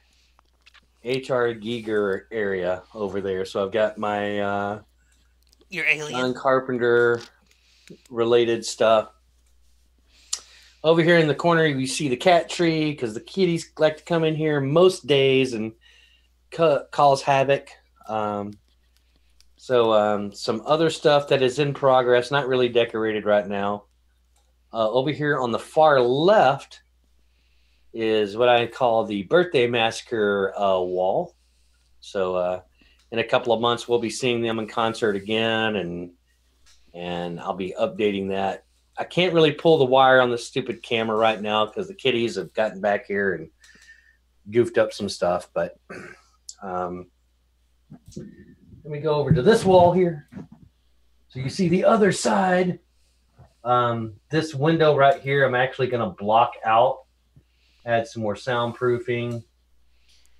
H.R. Giger area over there. So I've got my your alien John Carpenter related stuff. Over here in the corner, you see the cat tree because the kitties like to come in here most days and cause havoc. So some other stuff that is in progress, not really decorated right now. Over here on the far left is what I call the Birthday Massacre wall. So in a couple of months, we'll be seeing them in concert again, and I'll be updating that I can't really pull the wire on the stupid camera right now because the kitties have gotten back here and goofed up some stuff. But let me go over to this wall here. So you see the other side. This window right here, I'm actually going to block out, add some more soundproofing.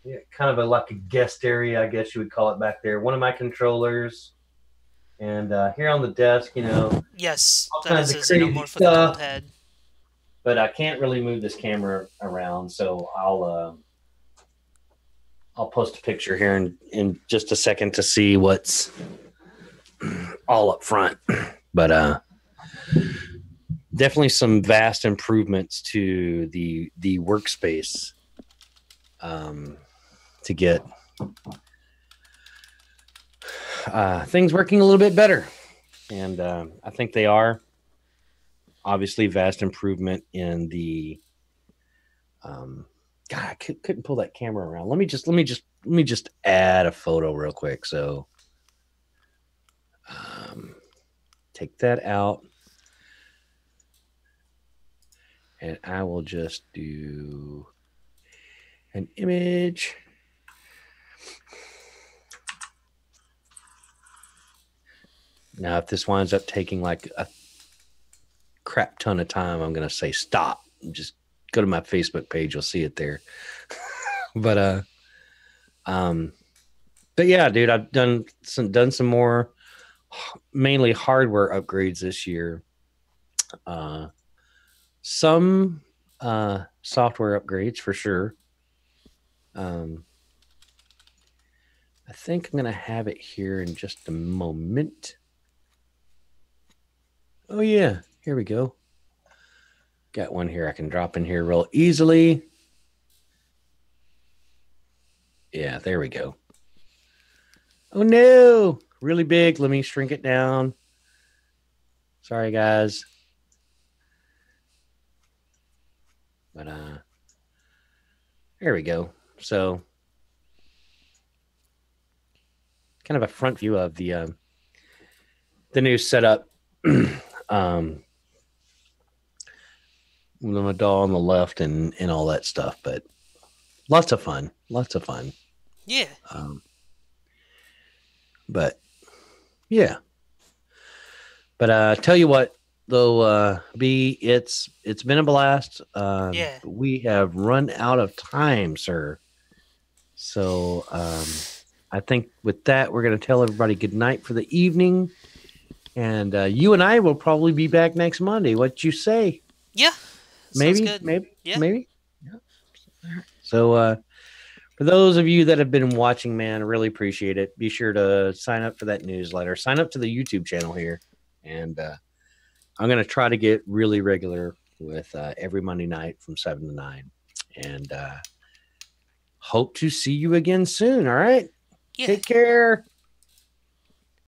Yeah, kind of like a guest area, I guess you would call it back there. One of my controllers. And here on the desk, Yes, all that kinds is of a crazy Xenomorph with a stuff. cold head. But I can't really move this camera around, so I'll post a picture here in just a second to see what's all up front. But definitely some vast improvements to the workspace to get things working a little bit better. And I think they are. Obviously, vast improvement in the. God, I couldn't pull that camera around. Let me just add a photo real quick. So, take that out, and I will just do an image. Now, if this winds up taking like a crap ton of time, I'm going to say stop. Just go to my Facebook page. You'll see it there. But yeah, dude, I've done some more mainly hardware upgrades this year. Some software upgrades for sure. I think I'm going to have it here in just a moment. Oh, yeah. Here we go. Got one here I can drop in here real easily. Yeah, there we go. Oh, no. Really big. Let me shrink it down. Sorry, guys. But there we go. So kind of a front view of the new setup. With my doll on the left and all that stuff, but lots of fun. Yeah. But yeah. But tell you what, though, B, it's been a blast. Yeah. We have run out of time, sir. So I think with that, we're going to tell everybody good night for the evening. And you and I will probably be back next Monday. What you say? Yeah. Maybe. Yeah. Maybe. Yeah. So for those of you that have been watching, man, I really appreciate it. Be sure to sign up for that newsletter. Sign up to the YouTube channel here. And I'm going to try to get really regular with every Monday night from 7 to 9. And hope to see you again soon. All right? Yeah. Take care.